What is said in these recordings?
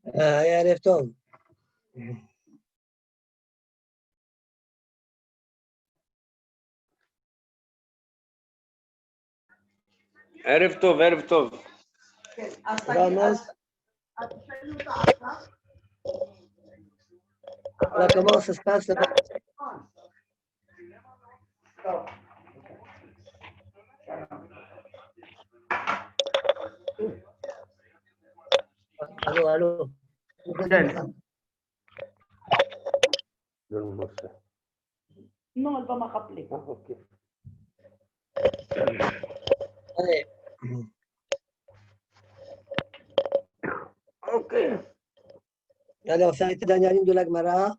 ערב טוב. ערב טוב, ערב טוב. Vamos. Alors, comment ça se passe là-bas? Allô, allô. Non, elle va me rappeler. Allez. Ok. Allez, on fait arrêter la dernière ligne de l'Agmara,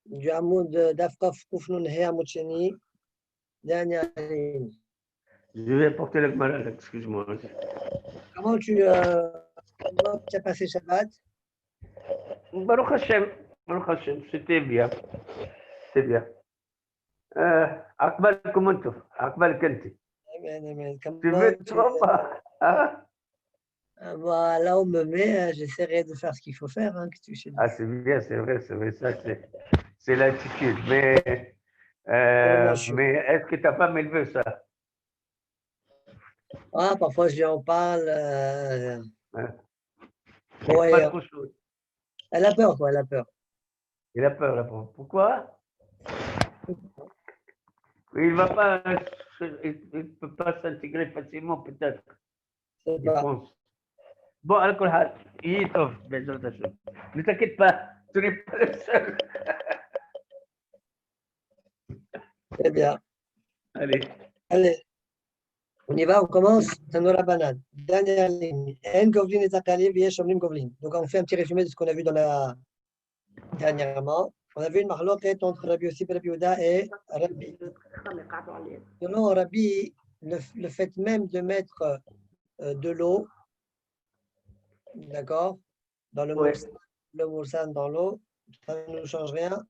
du Hamoud d'Afkaf Kufnun He Hamoud Sheni. Dernière ligne. Je vais porter le malade, excuse-moi. Comment tu as passé Shabbat? Baruch Hashem, c'était bien. C'est bien. Akbal, comment tu fais? Akbal, Kenti. Amen, amen. Tu Comment veux trop pas? Hein? Bah, là, on me met, j'essaierai de faire ce qu'il faut faire. Hein, que tu sais. Ah, c'est bien, c'est vrai, ça, c'est l'attitude. Mais est-ce que ta femme, elle veut ça? Ah, parfois, je lui en parle. Hein? Ouais, Pas trop chaud. elle a peur, quoi, elle a peur. Il a peur, là. Pourquoi? Il va pas, il peut pas s'intégrer facilement, peut-être. C'est Je pas. pense. Bon, alcool, Yitov, ne t'inquiète pas, tu n'es pas le seul. Très bien. Allez. Allez, on y va, on commence. Tanora banane. Dernière ligne. En Govlin et Zakali, Viesh Omlim Govlin. Donc, on fait un petit résumé de ce qu'on a vu dans la dernièrement. On a vu une marloquette entre Rabbi Yossi, Rabbi Yehuda et Rabbi. Selon Rabbi, le fait même de mettre de l'eau, d'accord, dans le moussan dans l'eau, ça ne change rien.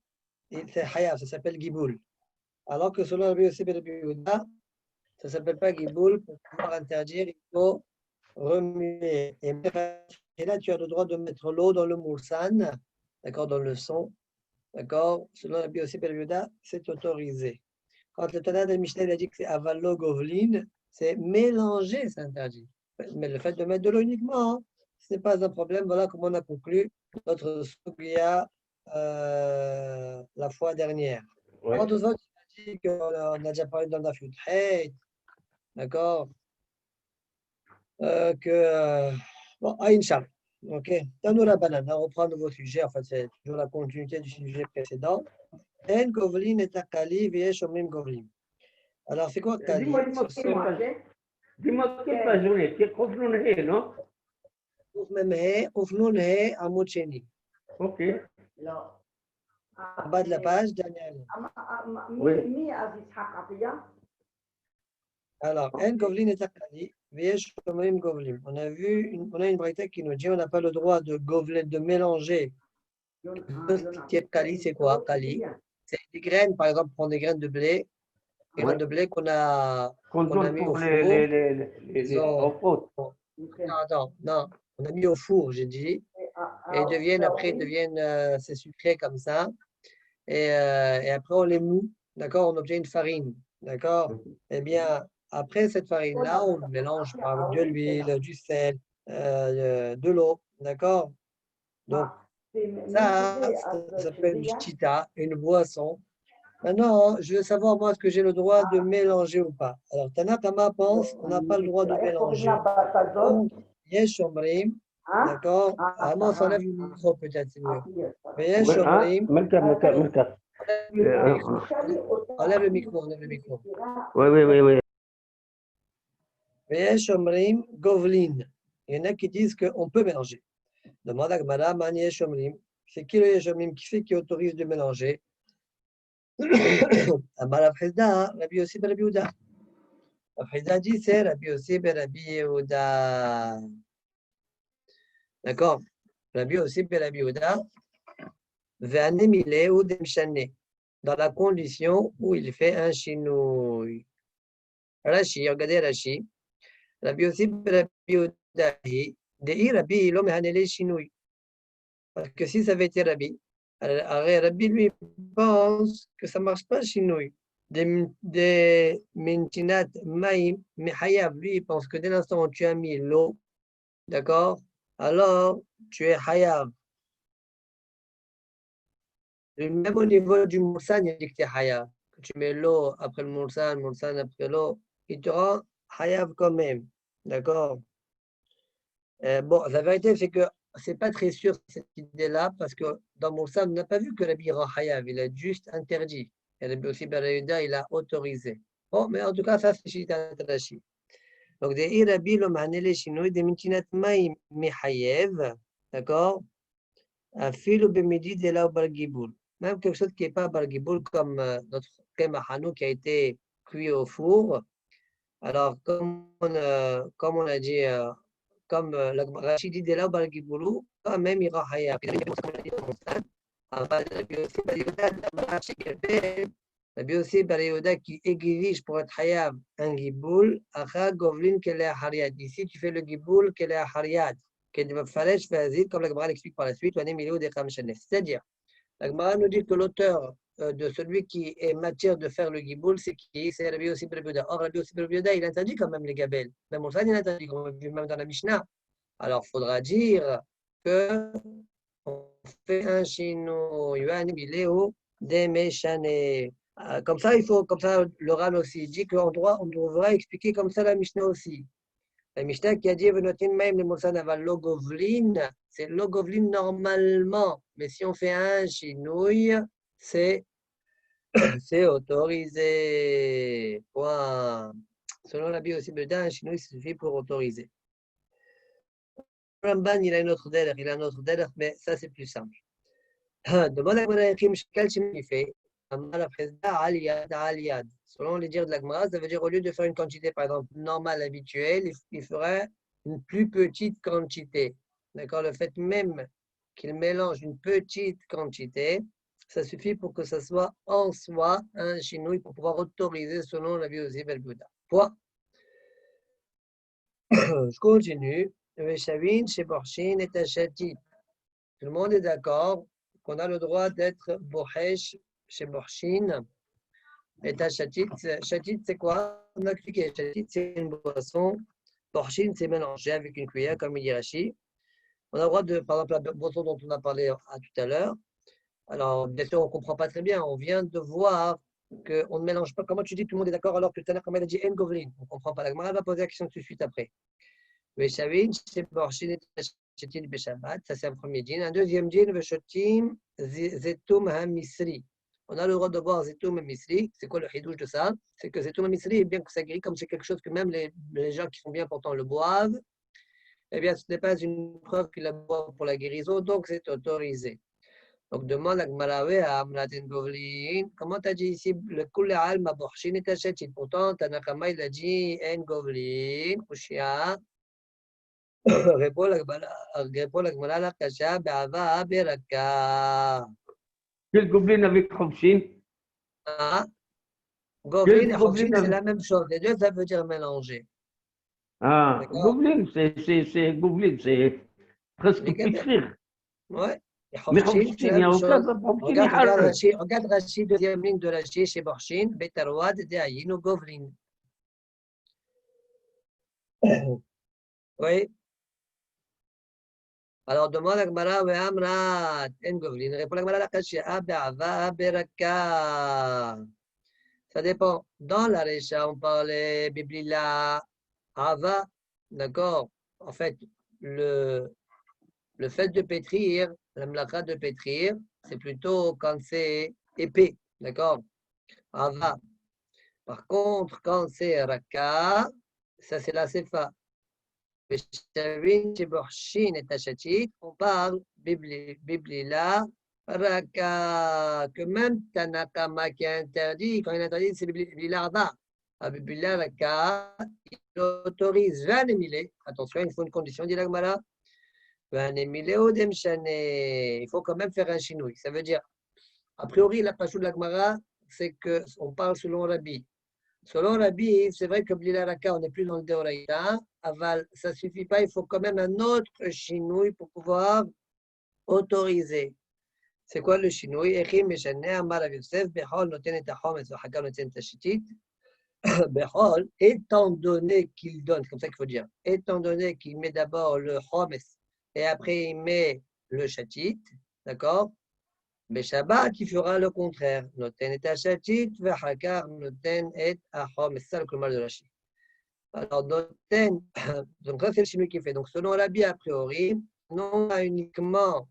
C'est Hayab, ça s'appelle Giboul. Alors que selon Rabbi Yossi, Rabbi Yehuda, ça ne s'appelle pas Giboul. Pour pouvoir interdire, il faut remuer. Et là, tu as le droit de mettre l'eau dans le moussan, d'accord, dans le son. D'accord? Selon la Yossi ben Yehuda, c'est autorisé. Quand le Tana de Mishnah a dit que c'est avalo govlin, c'est mélanger, c'est interdit. Mais le fait de mettre de l'eau uniquement, hein, ce n'est pas un problème. Voilà comment on a conclu notre Sugya la fois dernière. Ouais. Quand on a dit qu'on a déjà parlé dans la Futheit, d'accord? Bon, Aïn Sham. Ok. Tanoura banane. On reprend un nouveau sujet. En fait, c'est toujours la continuité du sujet précédent. En Govlin et Akali, Viesh Omrim Govlin. Alors, c'est quoi Kali? Dis-moi quelle page on est? C'est Kofnun, non? Oufnoun He Hamoud Sheni. Ok. En bas de la page, dernière ligne. Oui. Alors, En Govlin et Akali, Viesh Omrim Govlin. On a une braïta qui nous dit on n'a pas le droit de govler, de mélanger. Ce qui est Kali, c'est quoi Kali? C'est des graines, par exemple, prendre des graines de blé. Les graines de blé qu'on a mis au pour four. les Attends, non, on a mis au four, j'ai dit. Et ils deviennent c'est sucré comme ça. Et après, on les moud, d'accord? On obtient une farine, d'accord? Eh bien, après cette farine-là, on mélange avec de l'huile, du sel, de l'eau, d'accord? Donc, ça s'appelle du chita, une boisson. Maintenant, je veux savoir, moi, est-ce que j'ai le droit de mélanger ou pas? Alors, Tanakama pense qu'on n'a pas le droit de mélanger. Donc, Yesh Omrim, d'accord? Vraiment, on s'enlève le micro, peut-être, c'est mieux. Mais Yesh Omrim, enlève le micro. Oui. Mais Yesh Omrim, Govlin. Il y en a qui disent qu'on peut mélanger. Demande à Gmara, Man Yesh Omrim. C'est qui le Yesh Omrim qui autorise de mélanger? Amar Abhizda, Rabbi Yossi ben Rabbi Yehuda. Abhizda dit c'est Rabbi Yossi ben Rabbi Yehuda. D'accord? Rabbi Yossi ben Rabbi Yehuda, Ve'anemile ou Demshane, dans la condition où il fait un chinouille. Rashi, regardez Rashi. Rabbi Yossi ben Rabbi Yehuda, Dei Rabbi lo mehanele chinouille. Parce que si ça avait été Rabbi, alors Rabbi, lui, pense que ça ne marche pas chez nous. Des mintinat maïm, mehayav, lui, il pense que dès l'instant où tu as mis l'eau, d'accord, alors tu es hayav. Même au niveau du moulsan, il dit que tu es hayav. Que tu mets l'eau après le moulsan après l'eau, il te rend hayav quand même. D'accord? Bon, la vérité, c'est que c'est pas très sûr cette idée-là, parce que dans moulsan, on n'a pas vu que Rabbi rend hayav, il a juste interdit. Et Rabbi aussi Barayuda, il a autorisé. Bon, mais en tout cas, ça, c'est Shita Rashi. Donc, des Irabi, le manele chinois, des mintinat maïm mehayev, d'accord? Un fil ou bemidi de la bargiboul. Même quelque chose qui n'est pas bargiboul, comme notre kemahanou qui a été cuit au four. Alors, comme on a dit, comme la Rachidi de la bargiboulou, quand même, il y aura hayab. La biosé Barayuda qui exige pour être hayab un giboul, acha govlin kele hariad. Ici, tu fais le giboul kele hariad. Comme la Gemara l'explique par la suite, c'est-à-dire, la Gemara nous dit que l'auteur de celui qui est matière de faire le giboul, c'est qui? C'est Rabbi Yossi ben Yehuda. Or, Rabbi Yossi ben Yehuda, il interdit quand même les gabelles. Même on il interdit, comme on a vu même dans la Mishnah. Alors, il faudra dire que on fait un chino, Yohan Biléo, des méchanés. Comme ça, comme ça, le Ran aussi dit qu'on devra expliquer comme ça la Mishnah aussi. La Mishnah qui a dit Venotin même le Moussan aval logovlin, c'est logovlin normalement, mais si on fait un chinouille, c'est autorisé. Point. Selon la Bible aussi, un chinouille suffit pour autoriser. Ramban, il a une autre délire, mais ça c'est plus simple. Demande à Gmara quel chinouille il fait. Selon les dires de la Gemara, ça veut dire au lieu de faire une quantité, par exemple, normale, habituelle, il ferait une plus petite quantité. D'accord? Le fait même qu'il mélange une petite quantité, ça suffit pour que ça soit en soi un chinouille pour pouvoir autoriser selon la vie aussi Bouddha. Point. Je continue. Chez Borshin et Tachati. Tout le monde est d'accord qu'on a le droit d'être Bohesh chez Borshin. Et chatit, c'est quoi? On a expliqué. Chatit, c'est une boisson. Borshin, c'est mélangé avec une cuillère, comme il dit Rashi. On a le droit de, par exemple, la boisson dont on a parlé tout à l'heure. Alors, bien sûr, on ne comprend pas très bien. On vient de voir qu'on ne mélange pas. Comment tu dis tout le monde est d'accord alors que tout à l'heure, comme elle a dit En Govlin? On ne comprend pas. La Gemara va poser la question tout de suite après. Veshavin, c'est Borshin et Chatit Beshabbat. Ça, c'est un premier dîne. Un deuxième dîne, Veshotim, Zetum HaMisri. On a le droit de boire Zetoum Misri. C'est quoi le hidouche de ça? C'est que Zetoum Misri, bien que ça guérit, comme c'est quelque chose que même les gens qui sont bien portants le boivent, eh bien, ce n'est pas une preuve qu'ils la boivent pour la guérison, donc c'est autorisé. Donc, demande à Gmarawe à Amratin Govlin, comment tu as dit ici, le Kuleal Maborshin et Tachachit? Pourtant, Tanakama, il a dit En Govlin, Kushia. Répond la Gmara, la Kasha, Be'ava, Beraka. Quel goblin avec Khomshin? Ah, Govlin et Khomshin, c'est la même chose. Les deux, ça veut dire mélanger. Ah, goblin, c'est goblin, c'est presque pétrir. Ouais. Mais Khomshin, il n'y a aucun Regarde Rashi, deuxième ligne de Rashi chez Borshin, Betarwad de Ayin ou Govlin. Oui. Alors, demande à Gmara, ouais, Amrat, En Govlin. Répond à Gmara, la Kashia, Be'ava, Beraka. Ça dépend. Dans la Récha, on parlait Biblila, Ava, d'accord? En fait, le fait de pétrir, la mlaka de pétrir, c'est plutôt quand c'est épais, d'accord? Ava. Par contre, quand c'est raka, ça c'est la sefa. On parle biblila, raka, que même Tanakama qui a interdit, quand il interdit, c'est biblila ava. Biblila raka, il autorise 20 émilés. Attention, il faut une condition, dit l'Agmara. Il faut quand même faire un chinouille. Ça veut dire, a priori, la pachou de la Gemara, c'est qu'on parle selon Rabbi. Selon Rabbi, c'est vrai que Blilaraka, on n'est plus dans le Deoraïta. Aval, ça ne suffit pas, il faut quand même un autre chinouille pour pouvoir autorisé. C'est quoi le chinois? Echim Meshane Amar Rav Yosef, Bechol noten et Hachometz, Vachakar noten et Tashitit. Bechol, étant donné qu'il donne, c'est comme ça qu'il faut dire, étant donné qu'il met d'abord le Chometz et après il met le Shatit, d'accord? Mais Shabbat, il fera le contraire. Noten et Tashitit, Vachakar noten et Hachometz. C'est ça le mal de Rashi. Alors, noten, donc ça c'est le chinois qui fait. Donc, selon Rabbi, a priori, non pas uniquement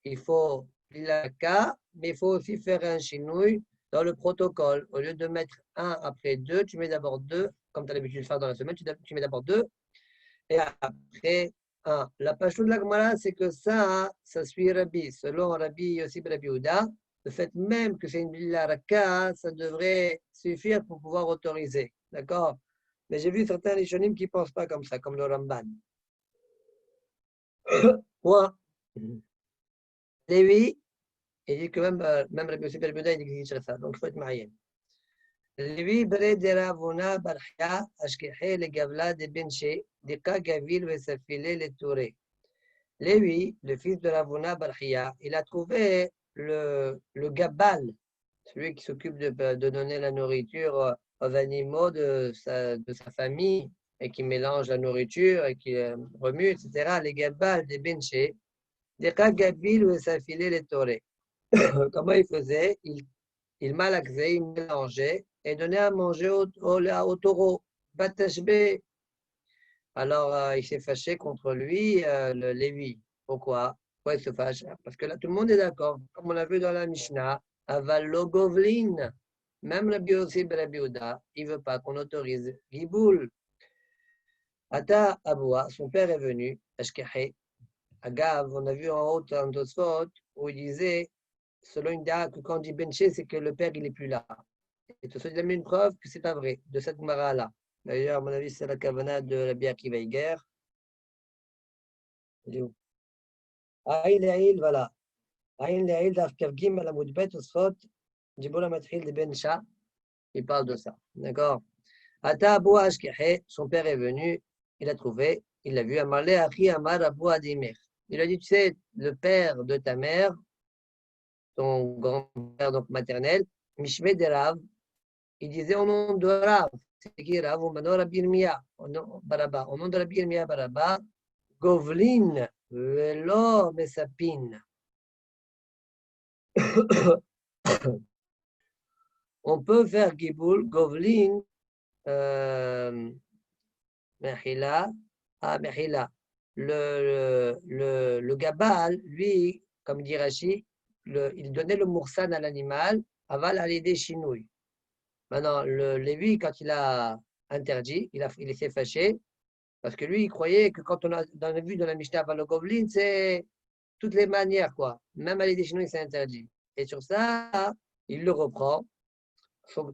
qu'il faut la cas, mais il faut aussi faire un chinouille dans le protocole. Au lieu de mettre un après deux, tu mets d'abord deux, comme tu as l'habitude de faire dans la semaine, tu mets d'abord deux et après un. La page de la Gemara, c'est que ça suit Rabbi. Selon Rabbi aussi Rabbi Ouda, le fait même que c'est une laraka, ça devrait suffire pour pouvoir autoriser. D'accord? Mais j'ai vu certains Rishonim qui ne pensent pas comme ça, comme le Ramban. Moi, Lévi, il dit que même Rabbi Yossi Berbouda, il exige ça, donc il faut être marié. Lévi, Bre de Ravuna, Barchia, Ashkehe, le Gavla de Benché, de Kagavil, Vesafile, le Touré. Lévi, le fils de Ravuna, Barchia, il a trouvé le Gabal, celui qui s'occupe de donner la nourriture aux animaux de sa famille et qui mélange la nourriture et qui remue, etc. Les Gabal de Benché, de Kagavil, Vesafile, le Touré. Comment il faisait? Il malaxait, il mélangeait et donnait à manger au taureau. Batashbe. Alors, il s'est fâché contre lui, le Lévi. Pourquoi? Pourquoi il se fâche? Parce que là, tout le monde est d'accord. Comme on l'a vu dans la Mishnah, Avalogovlin, même Rabbi Yossi ben Rabbi Yehuda, il ne veut pas qu'on autorise Giboul. Ata Aboua, son père est venu, Ashkehe, Agav, on a vu en haut un Tosfot où il disait, selon une date, que quand on dit benché, c'est que le père, il n'est plus là. Et tout ça, il a mis une preuve que c'est pas vrai, de cette Gemara-là. D'ailleurs, à mon avis, c'est la kavana de la bière qui va y guerre. Aïl et Aïl, voilà. Aïl et Aïl, d'Arkav Gim, à la Moudbet, Osfot, Djiboula Matril de Ben Shah, il parle de ça. D'accord? Ata Abou Ashkehe, son père est venu, il a trouvé, il l'a vu, Amarle Achi Amar Abou Adimir. Il a dit, tu sais, le père de ta mère, ton grand-père donc maternel, Mishme de Rav, il disait au nom de Rav, c'est qui Rav, au nom de Rabbi Yirmiyah, au nom de Rabbi Yirmiyah Baraba, Govlin, Velo Mesapin. On peut faire Giboul, Govlin, Mechila, Mechila. Le Gabal, lui, comme dit Rashi, il donnait le moursan à l'animal, aval à l'idée chinouille. Maintenant, le Lévi, quand il a interdit, il s'est fâché, parce que lui, il croyait que quand on a vu dans la Mishnah Valogovlin, c'est toutes les manières, quoi. Même à l'idée chinouille, c'est interdit. Et sur ça, il le reprend.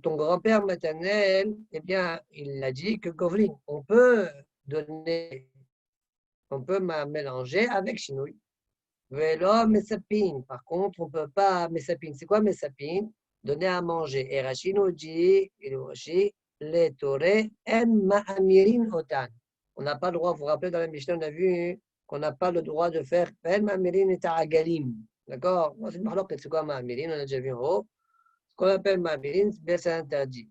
Ton grand-père maternel, eh bien, il a dit que Govlin, on peut mélanger avec chinouille. Vélo, mesapine. Par contre, on ne peut pas, mesapine. C'est quoi mesapine? Donner à manger. Et Rachid nous dit, les toré, en ma'amirin otan. On n'a pas le droit, vous vous rappelez, dans la Mishnah, on a vu qu'on n'a pas le droit de faire en ma'amirin et ta'agalim. D'accord? C'est une marloquette, c'est quoi ma'amirin? On a déjà vu en haut. Ce qu'on appelle ma'amirin, c'est interdit.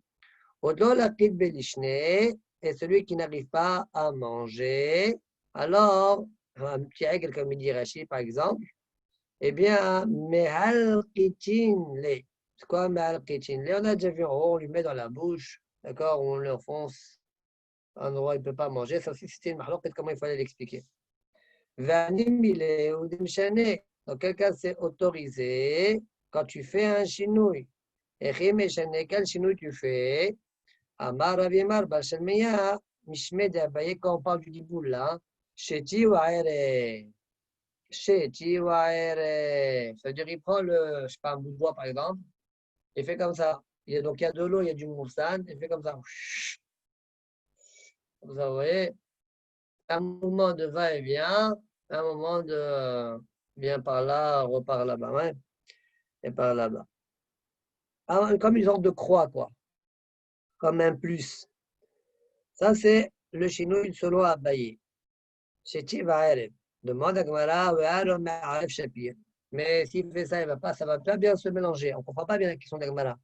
Au-delà la petite belishne, et celui qui n'arrive pas à manger, alors, un petit règle comme il dit Rachid, par exemple, eh bien, mehal kitin le. C'est quoi mehal kitin le? On a déjà vu en haut, on lui met dans la bouche, d'accord, on le fonce à un endroit où il ne peut pas manger. Ça aussi, c'était une marloquette, comment il fallait l'expliquer. Vanimile ou dimshane. Dans quel cas c'est autorisé quand tu fais un chinouille. Et rimeshane, quel chinouille tu fais? Amar Ravimar Balshelmeya, Mishme de Abaye, quand on parle du diboul là, Sheti Waere. Sheti Waere. Ça veut dire, il prend je sais pas, un bout de bois par exemple, il fait comme ça. Donc il y a de l'eau, il y a du moussan, il fait comme ça. Comme ça, vous voyez, un moment de va-et-vient, un moment de vient par là, repart là-bas, ouais, et par là-bas. Comme une sorte de croix, quoi, comme un plus. Ça, c'est le chinouille solo à bailler. Sheti Waere. Demande à Gemara, mais s'il fait ça, ça va pas bien se mélanger. On ne comprend pas bien la question de Gemara.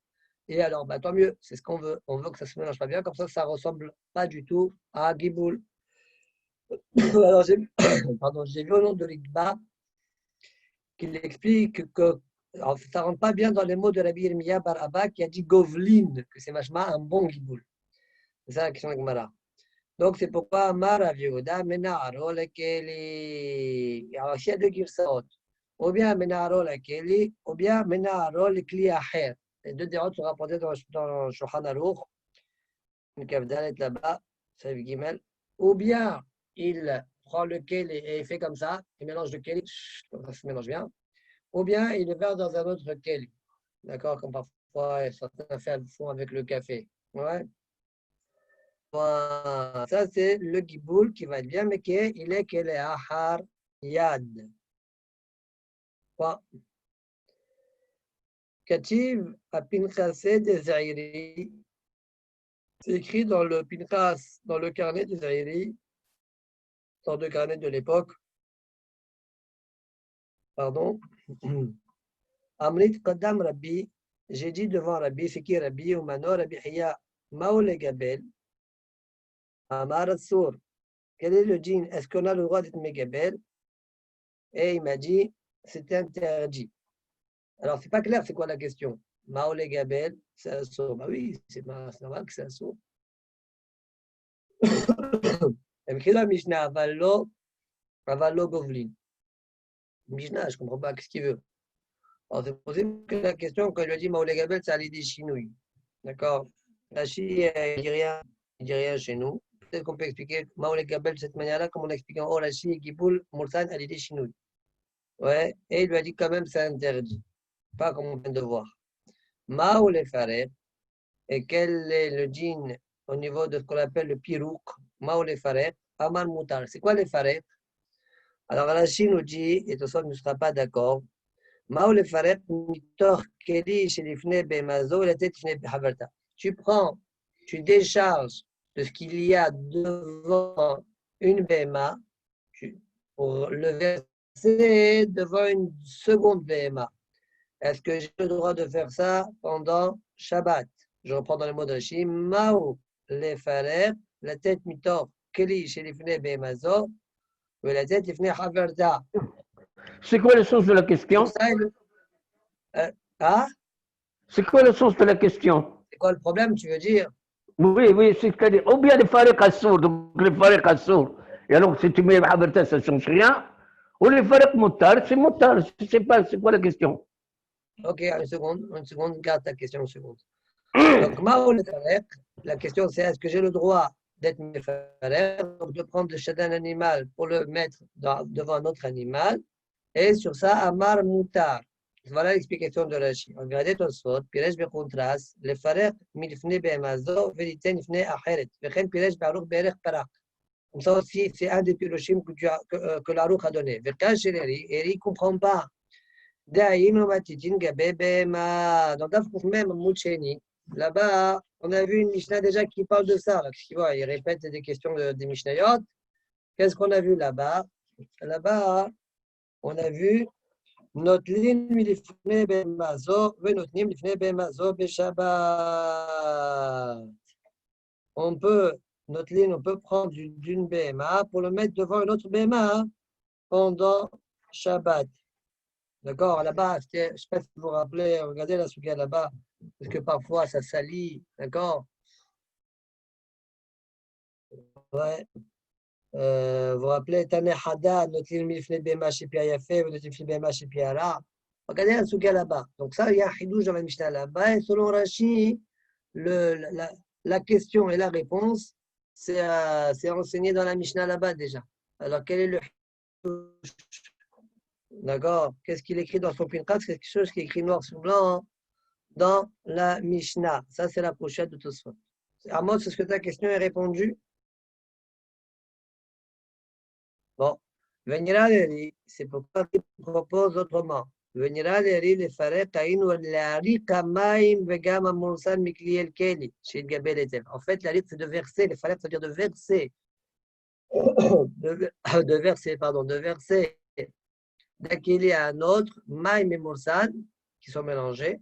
Et alors, bah, tant mieux, c'est ce qu'on veut. On veut que ça ne se mélange pas bien, comme ça ne ressemble pas du tout à Giboul. Alors, pardon, j'ai vu au nom de l'Igba qu'il explique que alors, ça ne rentre pas bien dans les mots de Rabbi Yirmiya Bar Abba qui a dit Govlin, que c'est vachement un bon Giboul. C'est ça la question de Gemara. Donc, c'est pourquoi Amar Rav Yehuda, Menaro Lekeli. Alors, s'il y a deux Girsaot, ou bien Menaro Lekeli, ou bien Menaro Lekli Aher. Les deux déroutes sont rapportées dans Shulchan Aruch, une Kavdalet là-bas, Saif Gimel. Ou bien il prend le Keli et il fait comme ça, il mélange le Keli, comme ça se mélange bien. Ou bien il le verse dans un autre Keli. D'accord, comme parfois certains font avec le café. Ouais. Voilà. Ça, c'est le giboul qui va être bien, mais il est qu'elle est ahar yad. Kativ à Pinchas des Zairi. C'est écrit dans le Pinchas, dans le carnet des Zairi, dans deux carnets de l'époque. Pardon. Amrit Qadam Rabbi. J'ai dit devant Rabbi, c'est qui Rabbi? Ou Mano Rabbi Hiya Maoule Gabel. Amar Sour. Quel est le djinn? Est-ce qu'on a le droit d'être Megabel? Et il m'a dit, c'est interdit. Alors, c'est pas clair, c'est quoi la question? Maole Gabel, c'est un sourd. Bah oui, c'est normal que c'est un sourd. Écrit la Mishnah, Avallo Govlin. Mishnah, je ne comprends pas, qu'est-ce qu'il veut? Alors, c'est possible que la question, quand il lui a dit Maole Gabel, ça allait des chinouilles. D'accord? Rashi, il dit rien chez nous. Peut-être qu'on peut expliquer Maole Gabel de cette manière-là, comme on a expliqué en haut, Rashi et Giboul, Moulsan, allait des chinouilles. Ouais, et il lui a dit quand même, c'est interdit. Pas comme on vient de voir. Maole Faret. Et quel est le djinn au niveau de ce qu'on appelle le pirouk, Mao les farek, Amal Moutar. C'est quoi les farek? Alors Rachid nous dit, et tout ça ne sera pas d'accord, Mao les farek, mitor keli shelifne bemazo, la tête ifne behaverta. Tu prends, tu décharges de ce qu'il y a devant une BMA pour le verser devant une seconde BMA. Est-ce que j'ai le droit de faire ça pendant Shabbat? Je reprends dans les mots de Rashi. Mao les farer, la tête mitor, keli chez les fnei bemazo, ou la tête les fnei haverda. C'est quoi le sens de la question? Ah? C'est quoi le sens de la question? C'est quoi le problème, tu veux dire? Oui, c'est-à-dire, ou bien les farek assour, donc les farek assour. Et alors, si tu mets Haberta, ça ne change rien. Ou les farek moutar, c'est moutar. Je ne sais pas, c'est quoi la question? Ok, une seconde, garde ta question une seconde. Donc, Mao les farer, la question c'est est-ce que j'ai le droit d'être méfarer, donc de prendre le chien d'un animal pour le mettre devant un autre animal, et sur ça, Amar Moutar. Voilà l'explication de Rashi. Regardez ton sort, Piresh Bechontras, le Farek Milfne Bemazo, Veriten Ifne Acheret, Vechen Piresh Baruch Berech Parak. Comme ça aussi, c'est un des piroshim que l'Aruch a donné. Verkaj Eri, Eri ne comprend pas. Daïno Matitin Gabe Bema. Dans Dafkouf même, Moucheni, là-bas, on a vu une Mishnah déjà qui parle de ça. Il répète des questions des Mishnayot. Qu'est-ce qu'on a vu là-bas? Là-bas, on a vu notre ligne milifne bemazo, notre ligne milifne bemazo beshabbat. Notre ligne, on peut prendre d'une BMA pour le mettre devant une autre BMA pendant Shabbat. D'accord? Là-bas, je ne sais pas si vous vous rappelez, regardez la souga là-bas, parce que parfois ça salit. D'accord? Ouais. Vous vous rappelez, Tane Hada, notre ligne milifne bema chez Piayafe, notre ligne bema chez Piara. Regardez la souga là-bas. Donc ça, il y a un chidouj dans la Mishnah là-bas. Et selon Rashi, la question et la réponse, c'est enseigné dans la Mishnah là-bas déjà. Alors quel est le chidouj? D'accord? Qu'est-ce qu'il écrit dans son Pinchas? C'est quelque chose qui est écrit noir sur blanc dans la Mishnah. Ça, c'est la pochette de Tosfot. Amos, est-ce que ta question est répondue? Bon. Venirali, c'est pourquoi il propose autrement. Venirali, les farek, taïnou, l'arika maim, vegam, amursan, mikliel, keli, chez Gabel et En fait, la c'est de verser, les farek, c'est-à-dire de verser de verser d'un kili à un autre, maïm et moursan, qui sont mélangés.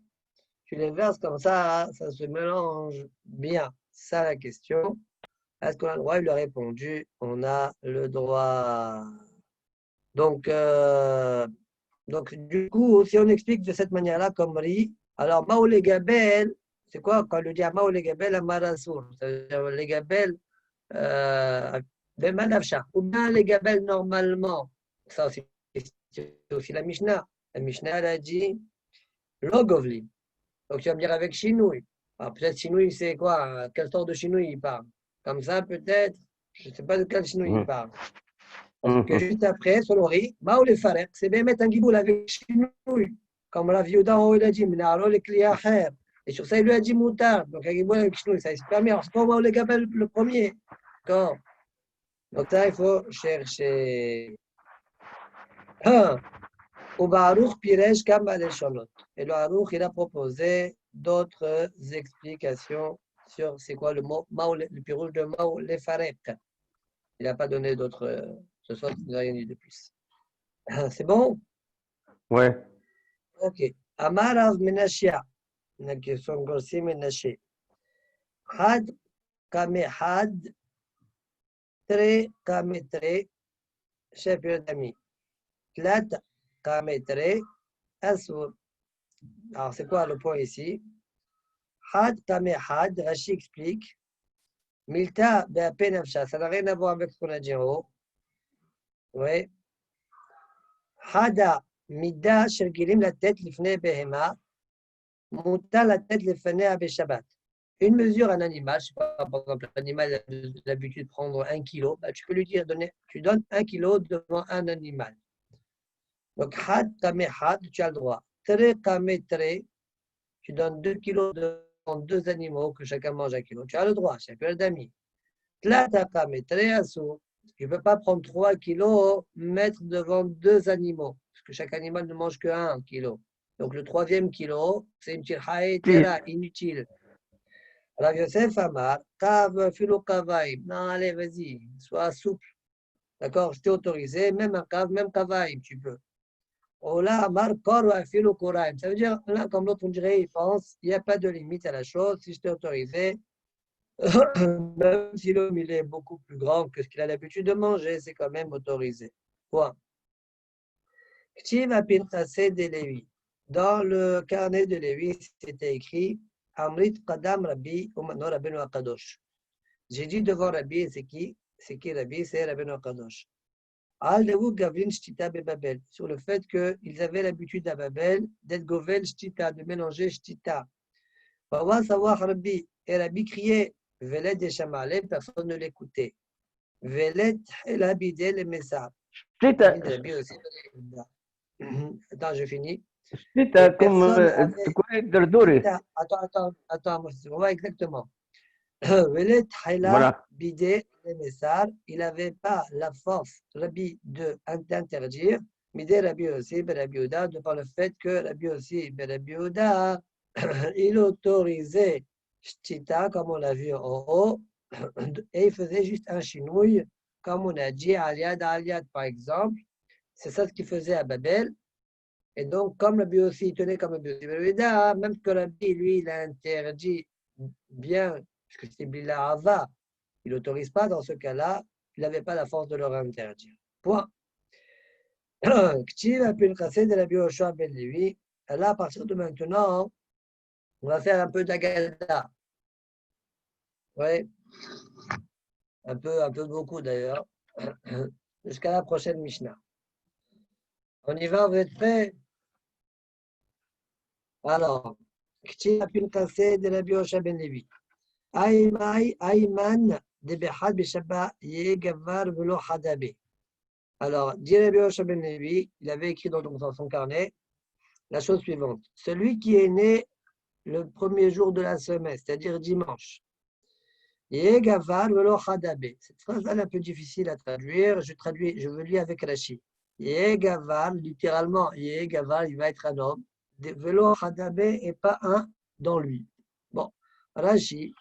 Tu les verses comme ça se mélange bien. C'est ça la question. Est-ce qu'on a le droit? Il lui a répondu, on a le droit. Donc, du coup, si on explique de cette manière-là, comme riz, alors Maoulé Gabel, c'est quoi quand on lui dit à Maoulé Gabel à Marasour? C'est-à-dire les Gabel, Bemanafcha. Ou bien les Gabel normalement. Ça aussi, c'est aussi la Mishnah. La Mishnah, elle a dit Logovli. Donc, tu vas me dire avec Chinouille. Alors, peut-être Chinouille, c'est quoi? Quelle sorte de Chinouille il parle? Comme ça, peut-être, je ne sais pas de quel Chinouille il parle. Parce que juste après, selon Ri, Mao les Farek, c'est bien mettre un giboul avec Chinouille. Comme la viuda il a dit, Minaro les Kliacher. Et sur ça, il lui a dit Moutar. Donc, un giboul avec Chinouille, ça se permet. Alors, c'est pas Mao les Gabel le premier. D'accord? Donc, ça, il faut chercher. Au Baruch Piresh Kamal Shalot. Et le Baruch, il a proposé d'autres explications sur c'est quoi le mot, le pirouge de Mao les Farek. Il n'a pas donné d'autres. Ce soir, il n'a rien dit de plus. C'est bon? Ouais. Ok. Amarav Menashia. La question Gorsi Menaché. Had Kame Had. Tre Kame Tre. Chef d'ami. Tlat Kame Tre. Asur. Alors, c'est quoi le point ici? Had Kame Had. Rashi explique. Milta Beapenafsha. Ça n'a rien à voir avec ce qu'on a dit en haut. Oui. Hada Mida Shergilim la tête l'ifne behema. Monta la tête l'ifne abe Shabbat. Une mesure, un animal, je sais pas, par exemple, l'animal a l'habitude de prendre 1 kilo, bah, tu peux lui dire, tu donnes 1 kilo devant un animal. Donc, had kame had, tu as le droit. Tre kame tre, tu donnes 2 kilos devant 2 animaux, que chacun mange 1 kilo. Tu as le droit, c'est un peu d'amis. Tlata kame tre asu, tu ne peux pas prendre 3 kilos, mettre devant 2 animaux, parce que chaque animal ne mange que 1 kilo. Donc, le 3e kilo, c'est une tirhaïtera, inutile. Alors, Yosef Amar, Kav, Philo Kavaïm. Non, allez, vas-y, sois souple. D'accord, je t'ai autorisé, même un Kav, même Kavaïm, tu peux. Ola Amar, Kor, Philo Koraïm. Ça veut dire, l'un comme l'autre, on dirait, il pense, il n'y a pas de limite à la chose. Si je t'ai autorisé, même si l'homme il est beaucoup plus grand que ce qu'il a l'habitude de manger, c'est quand même autorisé. Point. Ktiv Apinchase de Lévi. Dans le carnet de Lévi, c'était écrit Amrit Qadam Rabbi Umano Rabbeinu Akadosh. J'ai dit devant Rabbi, c'est qui? C'est qui Rabbi? C'est Rabbeinu Akadosh. Al-Devu Gavlin Shtita Babel. Sur le fait qu'ils avaient l'habitude à Babel d'être Govel Shtita, de mélanger Shtita. On va savoir Rabbi. Et Rabbi criait Velet de Shamalem, personne ne l'écoutait. Velet El Habide le Messar. Rabbi aussi. Attends, je finis. Shtita, comme tu connais Derdori. Attends, on va exactement. Voilà. Il n'avait pas la force, Rabbi, d'interdire, mais des Rabbi aussi, Rabbi Ouda, de par le fait que Rabbi aussi, Rabbi Ouda, il autorisait Shtita, comme on l'a vu en haut, et il faisait juste un chinouille, comme on a dit, Aliad, par exemple. C'est ça ce qu'il faisait à Babel. Et donc, comme Rabbi aussi, il tenait comme Rabbi aussi, même que Rabbi, lui, il a interdit bien, puisque c'est Bila Ava, il n'autorise pas dans ce cas-là, il n'avait pas la force de leur interdire. Point. K'tiv a pu le casser de Rabbi Yoshua ben Levi. Là, à partir de maintenant, on va faire un peu d'Agada. Oui, un peu beaucoup d'ailleurs, jusqu'à la prochaine Mishnah. On y va, vous êtes prêts? Alors, K'tiv a pu le casser de Rabbi Yoshua ben Levi. Aïman de Behad Beshabba Yegavar Velo Hadabe. Alors, dit Rabbi Yoshua ben Levi, il avait écrit dans son carnet la chose suivante. Celui qui est né le premier jour de la semaine, c'est-à-dire dimanche, Yegavar Velo Hadabe. Cette phrase est un peu difficile à traduire. Je veux lire avec Rashi. Yegavar, littéralement, Yegavar, il va être un homme. Velo Hadabe et pas un dans lui. Bon, Rashi.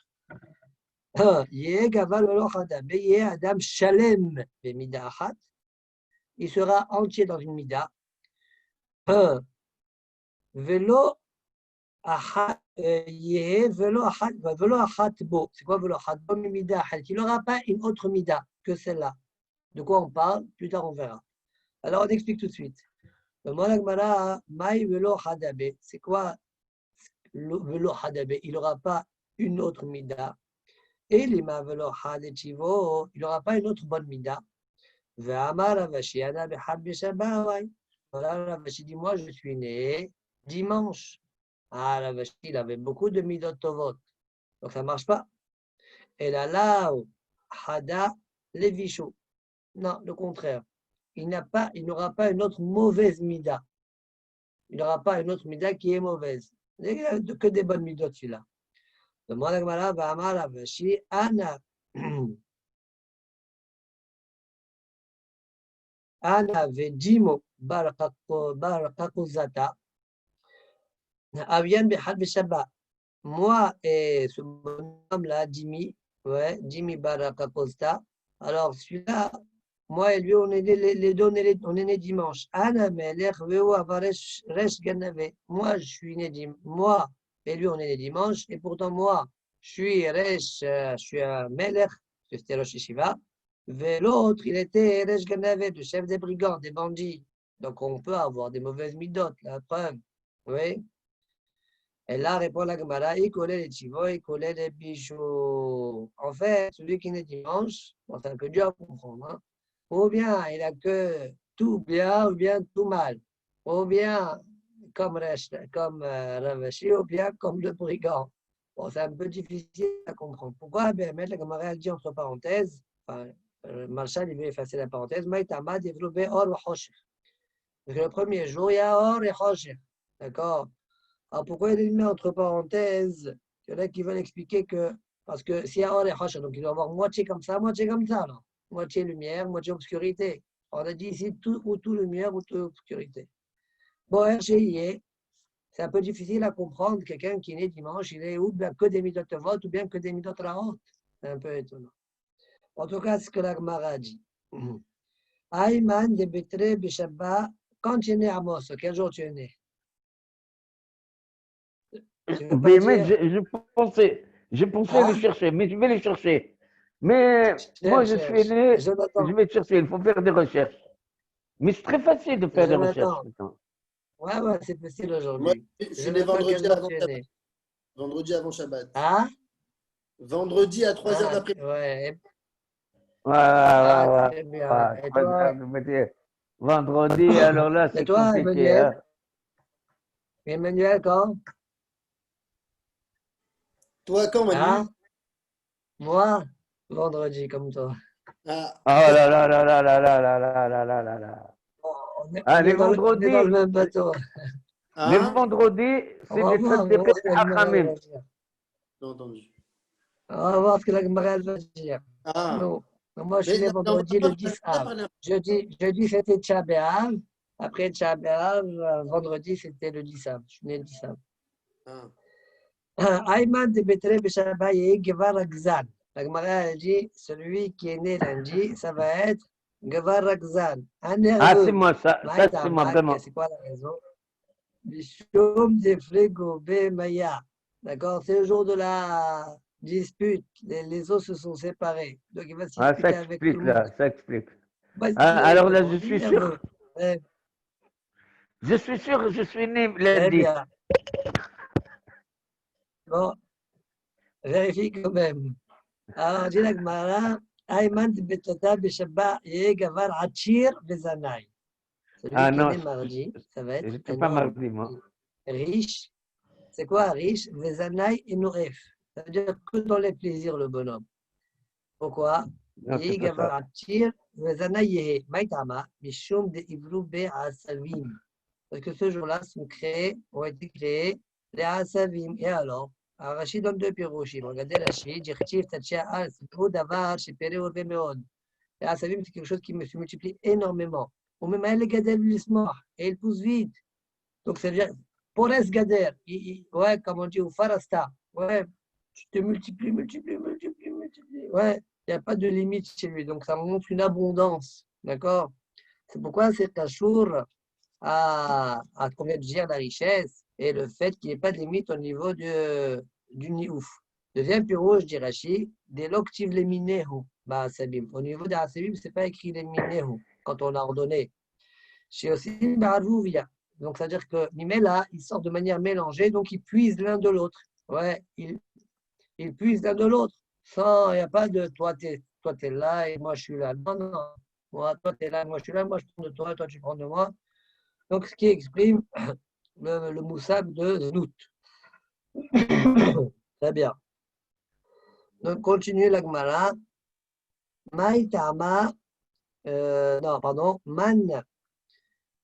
Yeh gaval velo chadab. Yeh adam shalem b'mida achat. Il sera entier dans une mida. Velo achat yeh velo achat bo. C'est quoi velo achat bo mida achat? Il n'aura pas une autre mida que celle-là. De quoi on parle? Plus tard on verra. Alors on explique tout de suite. Le Malagmara, Maï velo chadabe. C'est quoi velo chadabe? Il n'aura pas une autre mida. Et l'ima velo chadachivo, il n'aura pas une autre bonne mida. Ve'amar Ravashi, ana bechad b'shabbat. Voilà, Ravashi dit, moi je suis né dimanche. Ah, Ravashi, il avait beaucoup de midot tovot. Donc ça ne marche pas. Et là, hada levisho. Non, le contraire. Il n'aura pas une autre mauvaise mida. Il n'aura pas une autre mida qui est mauvaise. Il n'y a que des bonnes midot, celui-là. Le Malagmara va amar Ravashi, ana. Ana vedimo bar kakuzata. Avian behad beshabbat. Moi et ce bonhomme-là, Jimmy, ouais, Jimmy bar kakuzata. Alors celui-là, moi et lui, on est les deux, on est nés dimanche. Ana melech veo avaresh resh ganave. Moi, je suis né dimanche. Moi et lui, on est nés dimanche. Et pourtant, moi, je suis resh, je suis un melech, c'était Rosh Yeshiva. Et l'autre, il était resh ganave, le chef des brigands, des bandits. Donc, on peut avoir des mauvaises midotes, la preuve. Oui. Et là, répond la Gemara, il collait les chivos, il collait les bijoux. En fait, celui qui est né dimanche, bon, c'est un peu dur à comprendre, hein. Ou bien il a que tout bien, ou bien tout mal. Ou bien comme Ravashi, ou bien comme le brigand. Bon, c'est un peu difficile à comprendre. Pourquoi? Ben, mettre la Gemara a dit entre parenthèses, enfin, Marshall, il veut effacer la parenthèse, Maïtama développé or ou choshir. Parce que le premier jour, il y a or et choshir. D'accord? Alors pourquoi il est mis entre parenthèses? Il y en a qui veulent expliquer que, parce que s'il y a or et choshir, donc il doit y avoir moitié comme ça, alors. Moitié lumière, moitié obscurité. On a dit ici ou tout lumière ou tout obscurité. Bon, RGI, c'est un peu difficile à comprendre. Quelqu'un qui est né dimanche, il est ou bien que des midot vote ou bien que des midot raot. C'est un peu étonnant. En tout cas, c'est ce que la Gemara a dit. Aïman de Betre Beshabba, quand tu es né à Amos, quel jour tu es né? Mais je pensais les chercher, mais je vais les chercher. Mais moi, je suis né, je vais chercher, il faut faire des recherches. Mais c'est très facile de faire des recherches. Ouais, c'est facile aujourd'hui. Je suis né vendredi avant Shabbat. Vendredi avant Shabbat. Ah? Vendredi à 3h d'après. Ouais. Ouais. Très bien. Et toi? Vendredi, alors là, c'est compliqué. Emmanuel? Emmanuel, quand? Toi, quand, Manu? Ah? Moi? Vendredi, comme toi. Ah. Oh là là là là là là là là là là là là. Les vendredis. On est dans le même bateau. Les vendredis, c'est des tzadikim hachamim. Entendu. On va voir ce que la Gemara va dire. Non. Moi, je suis né vendredi le 10 av. Jeudi, c'était Tcha B'Av. Après Tcha B'Av, vendredi, c'était le 10 av. Je suis né le 10 av. Ayman de Betre Beshabba Yeh Gevar Agzan. La Gemara dit, celui qui est né lundi, ça va être Gevar Agzan. Un nerveux. Ah, c'est moi, ça c'est moi, vraiment. C'est quoi la raison? Bishom de Fregobé Maya. D'accord? C'est le jour de la dispute. Les eaux se sont séparés. Donc, il va se disputer avec tout le monde. Ça explique. Alors là, je suis sûr. Je suis sûr, je suis né lundi. Bon, vérifie quand même. Alors, dit la Gemara, Ayman de Betata Beshabba Yeh Gavar Achir Bezanaï. Celui qui est né mardi, ça va être pas mardi, moi. Riche. C'est quoi riche? Bezanaï et Noef. Ça veut dire que dans les plaisirs, le bonhomme. Pourquoi? Yeh Gavar Achir Bezanaï Yeh. Maïtama, Mishum de Ivru Be Asavim. Parce que ce jour-là ont été créés les Asavim. Et alors? Alors, Rachid donne deux pirochim. Regardez Rachid, Jirchiv, Tachia, Al, c'est trop d'avar, chez Péré, Orvé, Meod. Les Asavim, c'est quelque chose qui se multiplie énormément. Ou même elle Gadel, l'Ismah, et il pousse vite. Donc, ça veut dire, Pores Gader, ouais, comme on dit, ou Farasta, ouais, tu te multiplies. Ouais, il n'y a pas de limite chez lui. Donc, ça montre une abondance. D'accord? C'est pourquoi c'est Tachour à combien de dire la richesse et le fait qu'il n'y ait pas de limite au niveau du niouf. Deuxième pirouge d'Irachi, des loctives les minehu, bah sabim. Au niveau des asabim, ce n'est pas écrit les minehu quand on a ordonné. Chez aussi Barouvia. Donc, c'est-à-dire que Mimela, il sort de manière mélangée, donc ils puisent l'un de l'autre. Ouais, ils puisent l'un de l'autre. Sans, il n'y a pas de toi, tu es là et moi, je suis là. Non, non. Moi, toi, tu es là, moi, je suis là. Moi, je prends de toi, toi, tu prends de moi. Donc, ce qui exprime le moussab de Nout. Très bien. Donc, continue la Gemara. Maïtama, non, pardon, man,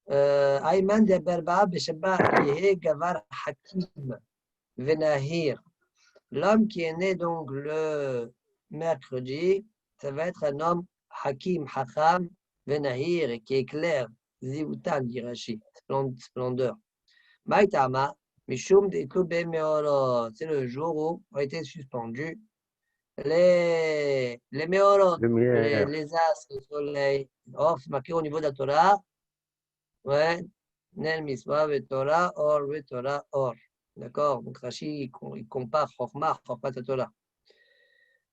Ayman de Berba, Besheba, Yehe, Gavar, Hakim, Venahir. L'homme qui est né donc le mercredi, ça va être un homme Hakim, Hakam, Venahir, et qui est clair, Zioutan, dit Rashi, splendeur. Maïtama, Mishum de Koube Meoro, c'est le jour où ont été suspendus les Meorot, Lumière. les astres, le soleil. Or, c'est marqué au niveau de la Torah, ouais, Nel Misma, Torah, Or, Torah, Or. D'accord? Donc, Rashi, il compare Chokhmah, Chokhmah, Torah.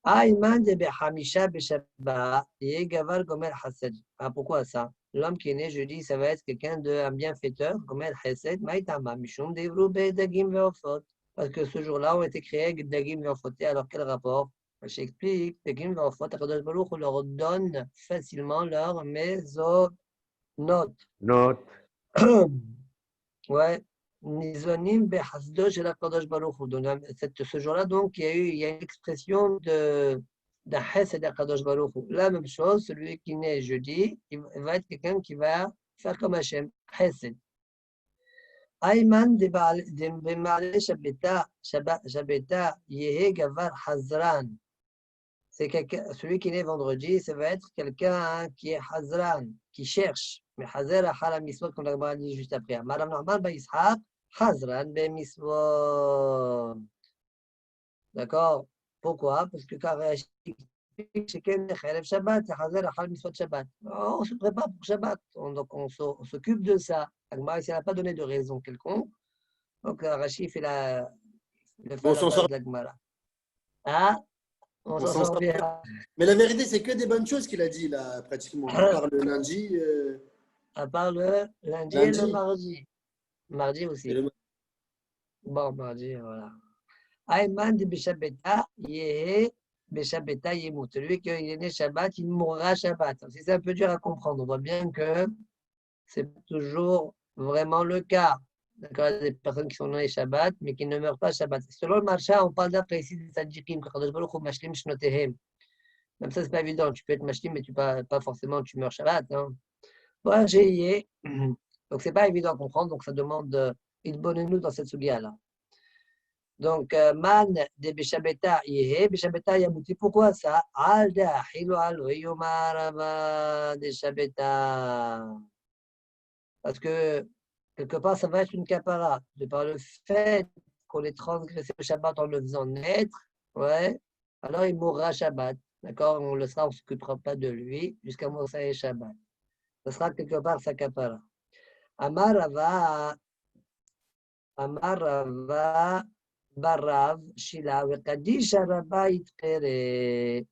Aïman de Behamisha Beshabba, Yegavar Gomer Hased. Ah, pourquoi ça? L'homme qui est né jeudi, ça va être quelqu'un d'un bienfaiteur, Gomer Hased, Maïtama, Mishum, Devroube, Dagim, Veofot. Parce que ce jour-là, ont été créés Dagim, Veofot. Alors, quel rapport? J'explique, Dagim, Veofot, Akadosh Baruch Hu leur donne facilement leur maison. Note. Ouais. Nizonim behasdo shel HaKadosh Baruch Hu. Donc, ce jour-là, donc, il y a une expression d'un chesed HaKadosh Baruch Hu. La même chose, celui qui naît jeudi, il va être quelqu'un qui va faire comme Hachem, chesed. Ayman de Bemale Shabeta Yehe Gavar Hazran. C'est celui qui naît vendredi, ça va être quelqu'un qui est Hazran, qui cherche. Mais Hazer Achal Misvot, comme la dit juste après. Madame Normal Baïshak, Hazran ben Misvot. D'accord? Pourquoi? Parce que quand c'est Shabbat, Hazer Achal Misvot Shabbat. On se prépare pour Shabbat, donc on s'occupe de ça. Agma, il n'a pas donné de raison quelconque. Donc Rachid fait le fait la base de l'Agmara. Ah, on s'en sort bien. Mais la vérité, c'est que des bonnes choses qu'il a dit là, pratiquement. À part le lundi. À part le lundi et le mardi. Mardi aussi. Bon, mardi, voilà. Ayman de Beshabeta, Yehe, Beshabeta, Yemut. Celui qui est né Shabbat, il mourra Shabbat. C'est un peu dur à comprendre. On voit bien que c'est toujours vraiment le cas. D'accord, il y a des personnes qui sont nées Shabbat, mais qui ne meurent pas Shabbat. Selon le marcha, on parle d'après ici des Tzadikim, quand Kadosh Baruch Hu mashlim shnotehem. Même ça, c'est pas évident. Tu peux être mashlim, mais pas forcément tu meurs Shabbat. Hein. Bon, j'ai donc c'est pas évident à comprendre, donc ça demande nous dans cette sugia-là. Donc, man de Beshabeta Yehe, Beshabeta Yamouti. Pourquoi ça? Alda, Hilo Alo, Yomarava de Shabeta. Parce que quelque part, ça va être une capara. De par le fait qu'on ait transgressé le Shabbat en le faisant naître, ouais, alors il mourra Shabbat. D'accord? On ne s'occupera pas de lui jusqu'à Moussa et Shabbat. Ce sera quelque part sa capara. Amarava Barav Shila Kadisha Rabba Itkere.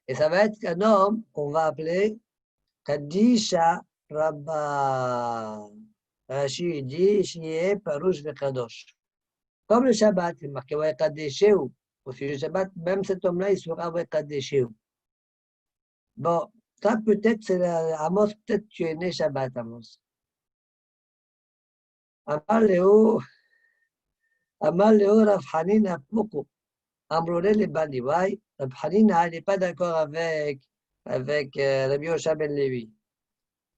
Et ça va être un homme qu'on va appeler Kadisha Rabba. Rashi dit Shiye Parouche Vekadosh. Comme le Shabbat, il est marqué Kadesheu. Au sujet du Shabbat, même cet homme-là, il sera Kadesheu. Bon, ça peut-être, c'est Amos, peut-être tu es né Shabbat, Amos. Amal Léo Rav Hanina Poko. Amrolé les Baliwai. Rav Hanina, il n'est pas d'accord avec Rabbi Yosha ben Levi.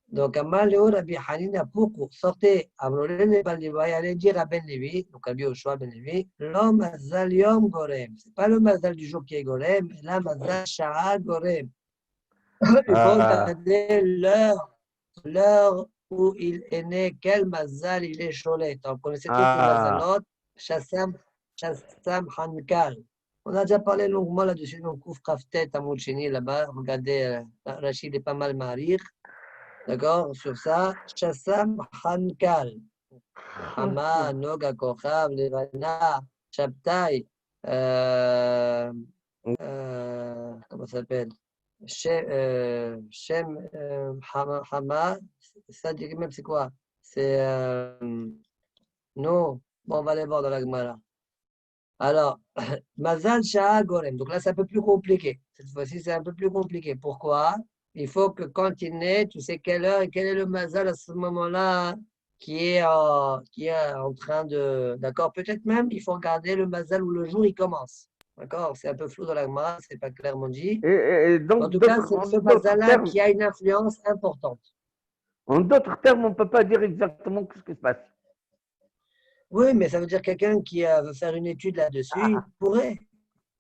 Donc, Amal Léo Rabbi Hanina Poko. Sortez, Amrolé les Baliwai, allez dire à Ben Levi, donc Rabbi Yosha ben Levi, l'homme Mazal Yom Gorem. Ce n'est pas le Mazal du jour qui est Gorem, mais là, Mazal Shara Gorem. Il faut regarder l'heure où il est né, quel mazal il est cholet. On connaissait tous les mazalot, Chassam, Chassam Hankal. On a déjà parlé longuement là-dessus, donc Kouf Kaftet à Mouchini là-bas. Regardez, Rachid est pas mal marir. D'accord, sur ça. Chassam Hankal. Hama, Noga, Kochav, Levana, Shabtai. Comment ça s'appelle? Shem Hama, ça dit même c'est quoi? C'est non. Bon, on va aller voir dans la Gemara. Alors, Mazal Shah Gorem. Donc là, c'est un peu plus compliqué. Cette fois-ci, c'est un peu plus compliqué. Pourquoi? Il faut que quand il naît, tu sais quelle heure et quel est le Mazal à ce moment-là qui est en train de. D'accord? Peut-être même, il faut regarder le Mazal où le jour il commence. D'accord? C'est un peu flou dans la Gemara, c'est pas clairement dit. Et donc, En tout cas, c'est ce Mazal-là qui a une influence importante. En d'autres termes, on ne peut pas dire exactement ce qui se passe. Oui, mais ça veut dire quelqu'un qui veut faire une étude là-dessus, il pourrait.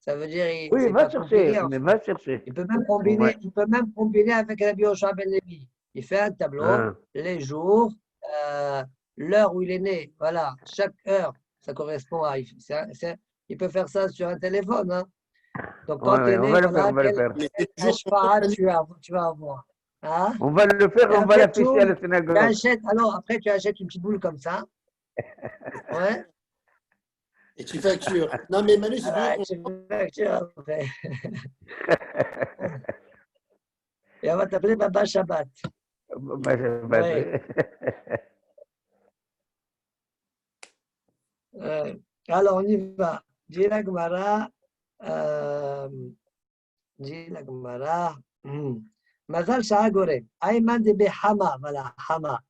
Ça veut dire, oui, va chercher, mais va chercher. Il peut même combiner avec Rabbi Yoshua ben Levi. Il fait un tableau, les jours, l'heure où il est né. Voilà, chaque heure, ça correspond à. Il peut faire ça sur un téléphone. Hein. Donc, quand tu es né, voilà, quel ashpa'a tu vas avoir. Hein? On va le faire, on va l'afficher à la synagogue. Alors, après, tu achètes une petite boule comme ça. Ouais. Et tu factures. Non, mais Manu, c'est bien. Tu factures après. Et on va t'appeler Baba Shabbat. Baba Shabbat. Alors, on y va. Dis la Gemara. Mazal Shah Gorem. Ayman de Hama. Voilà, Hama.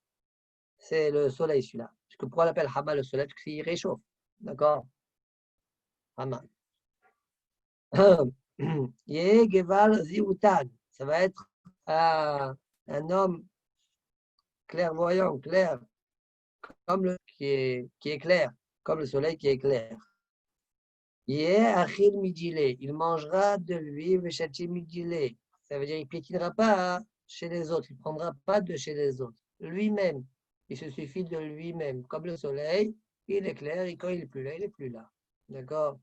C'est le soleil, celui-là. Parce que pourquoi on l'appelle Hama le soleil? Parce qu'il réchauffe. D'accord? Hama. Yé Geval Zioutan. Ça va être un homme clairvoyant, clair, comme qui est clair, comme le soleil qui est clair. Yé Achil Midile. Il mangera de lui, Veshati Midile. Ça veut dire qu'il ne piétinera pas chez les autres. Il ne prendra pas de chez les autres. Lui-même. Il se suffit de lui-même. Comme le soleil, il est clair et quand il n'est plus là, il n'est plus là. D'accord?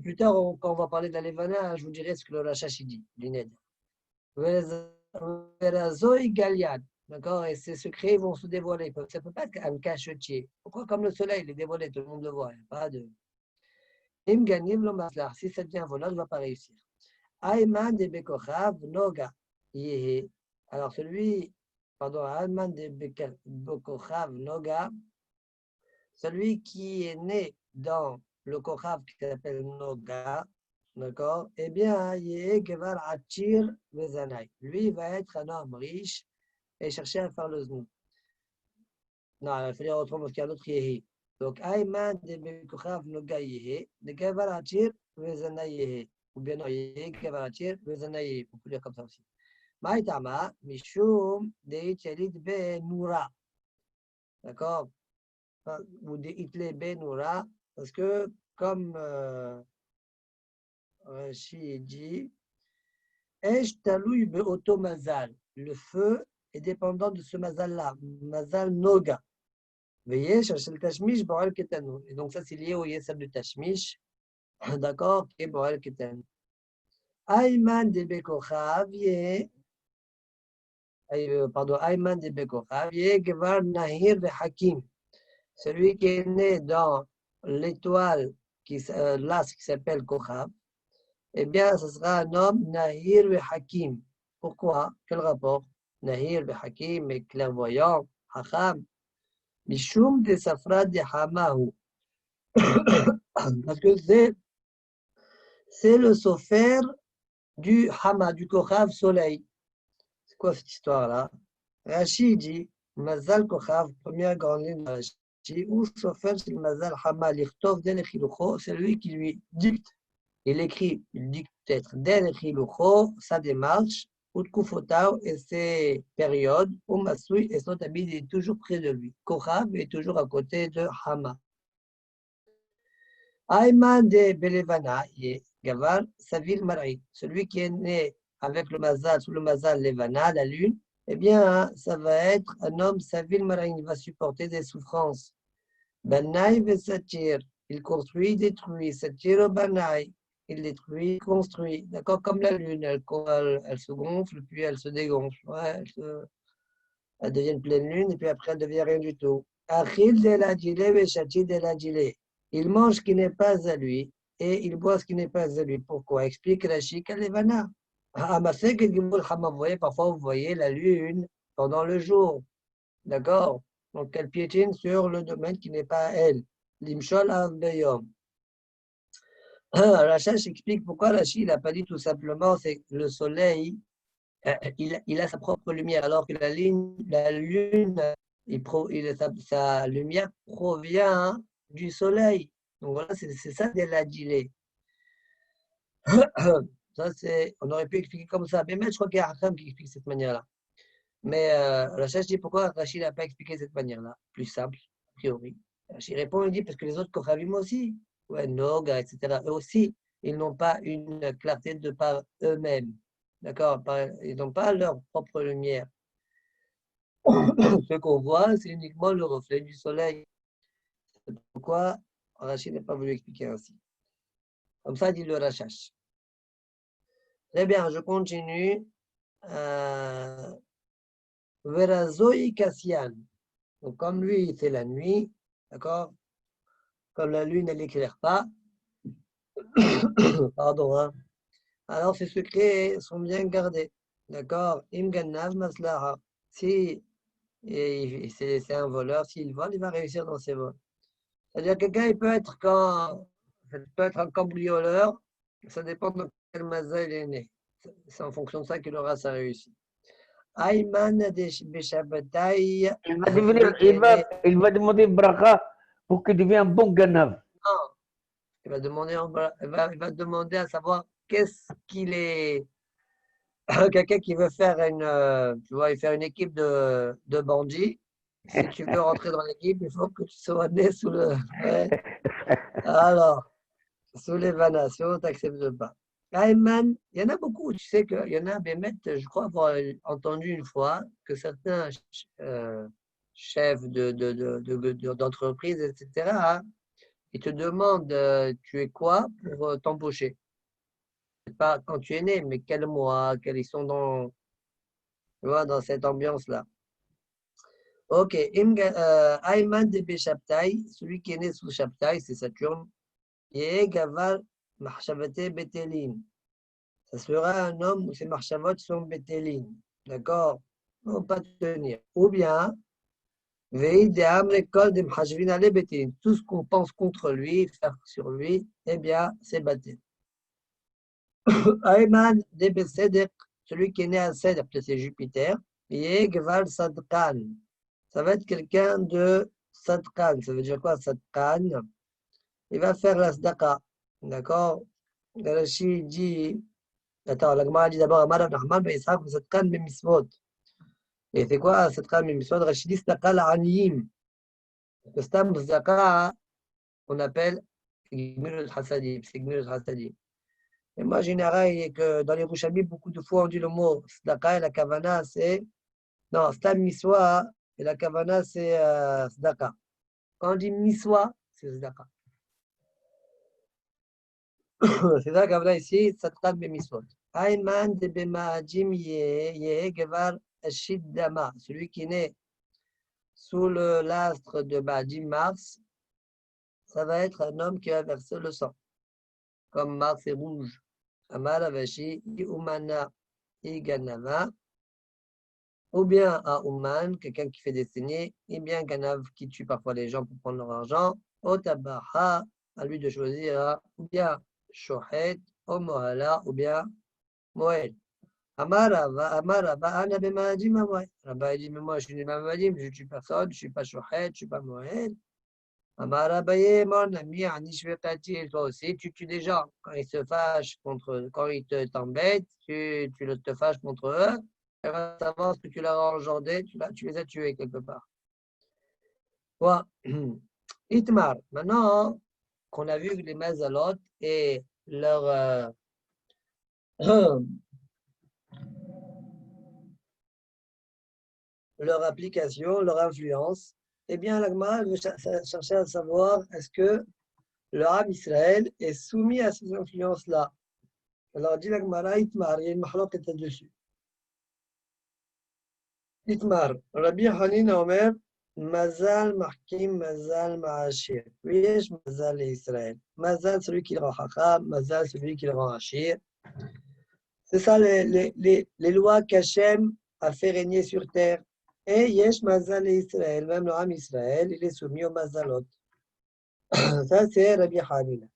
Plus tard, quand on va parler de la Levana, je vous dirai ce que le Rachash dit, l'Ined. Verazoi Galiad. D'accord? Et ces secrets vont se dévoiler. Ça ne peut pas être un cachetier. Pourquoi? Comme le soleil, il est dévoilé, tout le monde le voit. Il n'y a pas de. Im ganim lo maslar. Si ça devient un voleur, il ne va pas réussir. Ayman de Bekochav Noga. Alors celui, pardon, Ayman de Bekochav Noga, celui qui est né dans le Kochav qui s'appelle Noga, d'accord? Eh bien, Gevar Achir Vezanai. Lui, il va être un homme riche et chercher à faire le znou. Non, il faut dire autrement parce qu'il y a un autre Yehi. Donc, Ayman de Bekochav Noga Yehi, de Gevar Achir Vezanai Yehi. Ou bien non, Gevar Achir Vezanai. On peut dire comme ça aussi. Maïtama, Mishum, Deit Yalid Be Noura. D'accord? Ou de Hitle Ben Noura, parce que comme Rashi dit, Esh Taloui Beoto Mazal, le feu est dépendant de ce Mazal-là, Mazal Noga. Veillez, cherchez le Tashmish, Borel Ketanu. Et donc ça c'est lié au Yesab du Tashmish, d'accord, qui est Borel Ketanu. Ayman de Bekochav, pardon, Ayman de Bekochav, Gevar Nahir de Hakim. Celui qui est né dans l'étoile, l'astre qui s'appelle Kochav, eh bien, ce sera un homme Nahir et Hakim. Pourquoi? Quel rapport? Nahir et Hakim est clairvoyant, Hacham. Mishum de Safra de Hamahu. Parce que c'est le sofer du Hama, du Kochav soleil. C'est quoi cette histoire-là? Rashi dit, Mazal Kochav, première grande ligne de Rashi. Ou sofer c'est le Mazal Hama, l'Ichtov den Echilucho, c'est lui qui lui dicte. Il écrit, il dicte peut-être den Echilucho, sa démarche, ou Tkufotao et ses périodes, ou Masui et son habit est toujours près de lui. Kochav est toujours à côté de Hama. Ayman de Belevana, Gavar, Savil Maraï, celui qui est né avec le Mazal, sous le Mazal Levana, la lune, eh bien, ça va être un homme, Savil Maraï, il va supporter des souffrances. Banaï vesatir, il construit, détruit. Satir banaï, il détruit, construit. D'accord? Comme la lune, elle se gonfle, puis elle se dégonfle. Ouais, elle devient une pleine lune, et puis après, elle devient rien du tout. Achil de la dilé vesatir de la dilé. Il mange ce qui n'est pas à lui, et il boit ce qui n'est pas à lui. Pourquoi? Explique Rashi Kalevana. Vous voyez, parfois, vous voyez la lune pendant le jour. D'accord? Donc, elle piétine sur le domaine qui n'est pas à elle. L'imshol Beyom. Rachel explique pourquoi Rachid n'a pas dit tout simplement c'est que le soleil, il a sa propre lumière, alors que la lune sa lumière provient du soleil. Donc voilà, c'est ça de la dilée. Ça, on aurait pu expliquer comme ça. Mais même, je crois qu'il y a Hakam qui explique de cette manière-là. Mais Rachel dit pourquoi Rachid n'a pas expliqué de cette manière-là. Plus simple, a priori. Rachid répond, il dit parce que les autres Kochavim aussi, ouais, Noga, etc., eux aussi, ils n'ont pas une clarté de par eux-mêmes. D'accord? Ils n'ont pas leur propre lumière. Ce qu'on voit, c'est uniquement le reflet du soleil. C'est pourquoi Rachid n'a pas voulu expliquer ainsi. Comme ça, dit le Rachash. Très bien, je continue. Verazoi Kassian. Donc, comme lui, c'est la nuit, d'accord? Comme la lune, elle n'éclaire pas. Pardon, hein. Alors, ces secrets sont bien gardés. D'accord? Imgannav maslaha. Si c'est un voleur, s'il vole, il va réussir dans ses vols. C'est-à-dire, quelqu'un, il peut être un cambrioleur. Ça dépend de quel mazal il est né. C'est en fonction de ça qu'il aura sa réussite. Ayman Beshabbatai. Il va demander bracha pour qu'il devienne un bon ganav. Non, il va demander à savoir qu'est-ce qu'il est. Quelqu'un qui veut faire faire une équipe de bandits. Si tu veux rentrer dans l'équipe, il faut que tu sois né sous le. Ouais. Alors, sous l'évaluation, tu n'acceptes pas. Ayman, il y en a beaucoup. Tu sais qu'il y en a, Bémet, je crois avoir entendu une fois que certains chefs d'entreprise, etc., ils te demandent tu es quoi pour t'embaucher. Pas quand tu es né, mais quel mois, quels ils sont dans cette ambiance-là. Ok, Ayman de Beshabtai, celui qui est né sous Shabtai, c'est Saturne. Et Gaval Mahshavate Betelin. Ça sera un homme où ses Mahshavot sont Betelin. D'accord? On ne va pas tenir. Ou bien, Veid de Amrekol de Mhashvin Ale Betelin. Tout ce qu'on pense contre lui, faire sur lui, eh bien, c'est Betel. Ayman de Besedek, celui qui est né à Sedek, c'est Jupiter. Et Gaval Sadkan. Ça va être quelqu'un de Sadkan. Ça veut dire quoi, Sadkan? Il va faire la Sadaka. D'accord? Rashi dit, attends, la Gemara dit d'abord, Amar Abdurrahman ben Yitzhak Sadkan ben Misvot. Et c'est quoi Sadkan ben Misvot? Rashi dit Sadaka la Aniyim. Le Stam Sadaka, on appelle Gmir al-Hasadim. C'est Gmir al-Hasadim. Et moi, général, que dans les Rouchabim, beaucoup de fois, on dit le mot Sadaka et la Kavana, c'est. Non, Stam Miswa et la Kavana, c'est Sadaka. Quand on dit Miswa, c'est Sadaka. C'est ça qu'on a ici, Sadqa Bemiswot. Ayman de Bemajim Ye Gevar Shiddama, celui qui est né sous l'astre de Bajim Mars, ça va être un homme qui va verser le sang, comme Mars est rouge. Amar Avashi, Umana Iganava, ou bien à Ouman, quelqu'un qui fait des saignées, et bien Ganav qui tue parfois les gens pour prendre leur argent, Otabaha, à lui de choisir, ou bien Shohet, Omohala, ou bien Moël. Amarava, Anna Bemadim, Moël. Rabba dit, mais moi je suis né Bemadim, je ne tue personne, je ne suis pas Shohet, je ne suis pas Moël. Amarabaye, mon ami, Anishvekati, toi aussi, tu tues des gens. Quand ils se fâchent quand ils t'embêtent, tu te fâches contre eux, tu vas savoir ce que tu leur as engendré, tu les as tués quelque part. Voilà. Itmar, maintenant qu'on a vu les Mazalot et leur application, leur influence, eh bien, la Gemara veut chercher à savoir est-ce que le Ham Israël est soumis à ces influences-là. Alors, dit la Gemara, Itmar, il y a une mahlok qui est dessus. Itmar, Rabbi Hanina Omer, Mazal Mahkim, Mazal Ma'ashir. Oui, Mazal et Israël. Mazal, celui qui le rend Chacham, Mazal, celui qui le rend Ashir. C'est ça les lois qu'Hachem a fait régner sur terre. Et Yesh Mazal et Israël, même le Ham Israël, il est soumis au Mazalot. Ça, c'est Rabbi Hanina.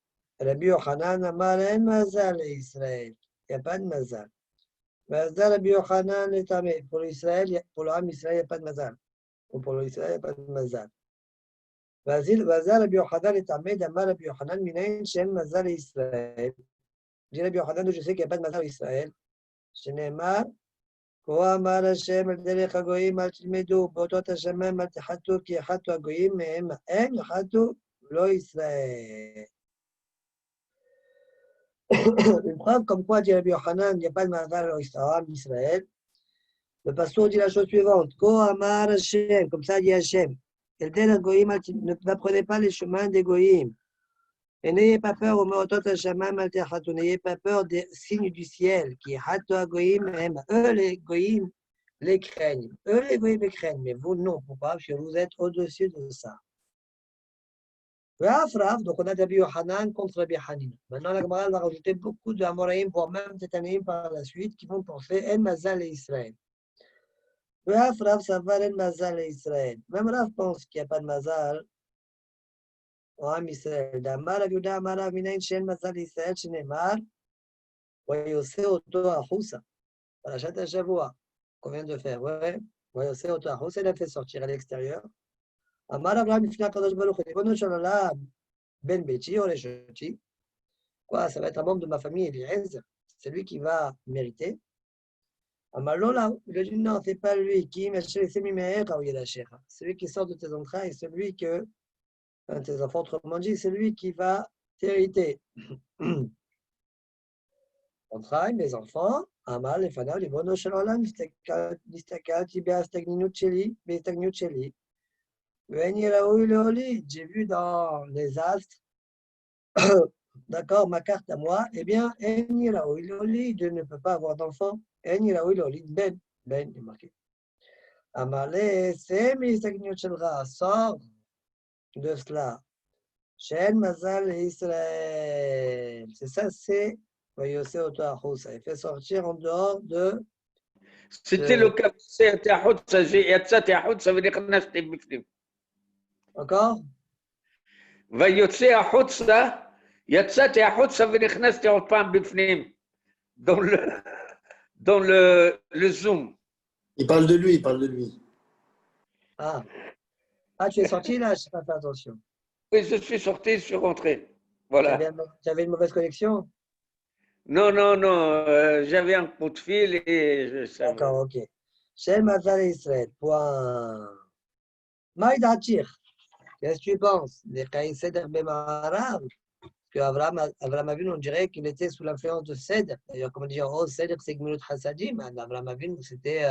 Rabbi Yochanan Amar en Mazal et Israël. Il n'y a pas de Mazal. Mazal Rabbi Yochanan est tamé. Pour Israël, pour le Ham Israël, il n'y a pas de Mazal. Ou pour l'Israël, il n'y a pas de Mazal. Mazal Rabbi Yochanan est tamé. D'Amar Rabbi Yochanan minayin shen Mazal et Israël. Dit Rabbi Yochanan, je sais qu'il n'y a pas de Mazal en Israël. שנאמר, כה אמר השם על דרך הגויים אל תלמדו, באותות השמיים אל תחתו, כי יחתו הגויים מהם, הם יחתו לא ישראל. Une preuve comme quoi, dit Rabbi Yochanan, il n'y a pas de mazal en Israël. Le pasteur dit la chose suivante, כה אמר השם, comme ça dit Hachem, על דרך הגויים, n'apprenez pas les chemins des goyim. Et n'ayez pas peur au Meotot Hashamam al Techatou, n'ayez pas peur des signes du ciel, qui Hato Goïm, eux les Goïm les craignent. Eux les Goïm les craignent, mais vous non, pourquoi? Parce que vous êtes au-dessus de ça. Donc on a Rabbi Yochanan contre Rabbi Hanina. Maintenant la Gemara va rajouter beaucoup d'Amoraïm, voire même Tétanéim par la suite, qui vont penser En Mazal et Israël. Rav Savar En Mazal et Israël. Même Rav pense qu'il n'y a pas de Mazal. עם ישראל, דאמר רב יהודה אמר רב מניין שאין מזל לישראל שנאמר ויוצא אותו החוצה. פרשת השבוע, qu'on vient de faire, ouais, ויוצא אותו החוצה, il a fait sortir à l'extérieur. אמר אברהם לפני הקדוש ברוך הוא, ריבונו של עולם, בן ביתי או לשותי, quoi, ça va être un membre de ma famille, Eliezer, c'est lui qui va mériter. אמר לו, il a dit non, c'est pas lui, qui m'achète les sémiméères ou yédachecha, celui qui sort de tes entrailles, celui que tes enfants, autrement dit, c'est lui qui va t'hériter. Entrailles, mes enfants, Amal, les fanats, les bonos shalolam, nistakati, beastagninut sheli, j'ai vu dans les astres, d'accord, ma carte à moi, eh bien, je ne peux pas avoir d'enfant. Ben est marqué. Amalé, c'est mes stagnut shelra, sort de cela. Shen Mazal Israël. C'est ça, c'est Vayose Otoachou. Ça fait sortir en dehors de. C'était le cas. C'est Tahout, ça veut dire que Nashté Bifnim. Encore Vayose Ahotsa, Yatsa Tahout, ça veut dire que Nashté Otpam Bifnim. Dans le Zoom. Il parle de lui, il parle de lui. Ah, tu es sorti là, je n'ai pas fait attention. Oui, je suis sorti, je suis rentré. Voilà. Tu avais une mauvaise connexion? Non, j'avais un coup de fil et je savais. D'accord, ok. Shem Mazal Israël, point. Maïdatir, qu'est-ce que tu penses? Les Kaïs Seder Bemarav, que Abraham Avinu, on dirait qu'il était sous l'influence de Seder. D'ailleurs, comment dire, oh, Seder, c'est Gmilut Hasadim. Abraham Avinu, c'était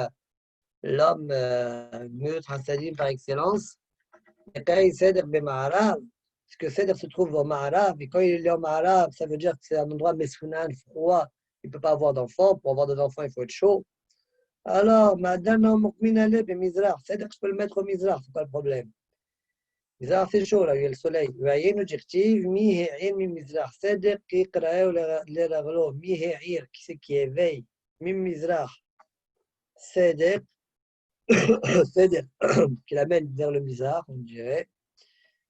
l'homme Gmilut Hasadim par excellence. Les Kaïs Seder Bemarav, parce que Seder se trouve au Maharav, et quand il est au Maharav, ça veut dire que c'est un endroit mesrounan, froid, il ne peut pas avoir d'enfants. Pour avoir des enfants, il faut être chaud. Alors, Madame Mokminale, Mizrach, Seder, je peux le mettre au Mizrach, c'est pas le problème. Mizrach, c'est chaud, là, il y a le soleil. Voyez-nous, dirtiv, mi he'ir, mi Mizrach, Seder, qui kraeu le ravlo, mi he'ir, qui c'est qui éveille, mi Mizrach, Seder, Seder, qui l'amène vers le Mizrach, on dirait.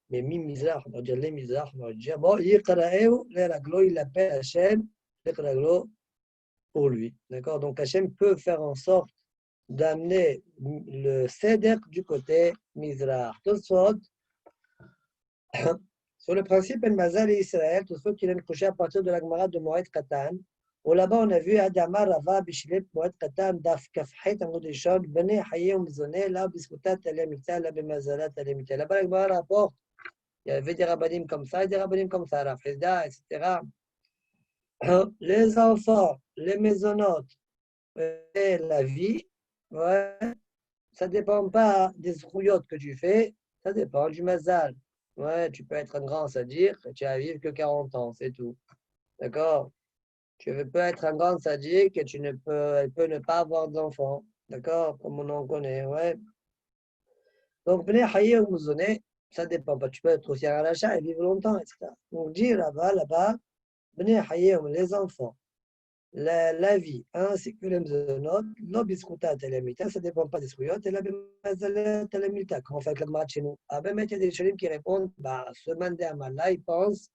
Mais mi Mizrach, on va dire les Mizrach, on va dire, bon, Yikraeu, le raglo, il appelle Hachem, le raglo pour lui. D'accord? Donc Hachem peut faire en sorte d'amener le Seder du côté Mizrach. Tosfot, sur le principe El Mazal et Israël, Tosfot qu'il a couché à partir de la Gemara de Moed Katan, où là-bas on a vu Adama Rava Bishilep Moed Katan, Daf Kafhet, Amodishon, Bene Haye Umzone, là, Biskutat Alemita, là, Bemazalat Alemita. Là-bas la Gemara rapporte. Il y avait des rabbinim comme ça et des rabbinim comme ça, la Fresda, etc. Les enfants, les maisonnotes et la vie, ouais, ça ne dépend pas des rouillottes que tu fais, Ça dépend du mazal. Ouais, tu peux être un grand sadique, tu vas vivre que 40 ans, c'est tout. D'accord? Tu peux être un grand sadique et elle peut ne pas avoir d'enfant. D'accord? Comme on en connaît, ouais. Donc, Bnei Haye ou Mouzoné, ça dépend pas. Tu peux être aussi un rachat et vivre longtemps, etc. Donc, dire là-bas, Bnei Haye, les enfants, la vie, ainsi que les mzonot, l'obiskuta telemita, ça dépend pas des souyot, et la bemazalet telemita, comme on fait avec la Gemara chez nous. Ah ben, il y a des chérim qui répondent, bah, ce mandéamal-là, ils pensent,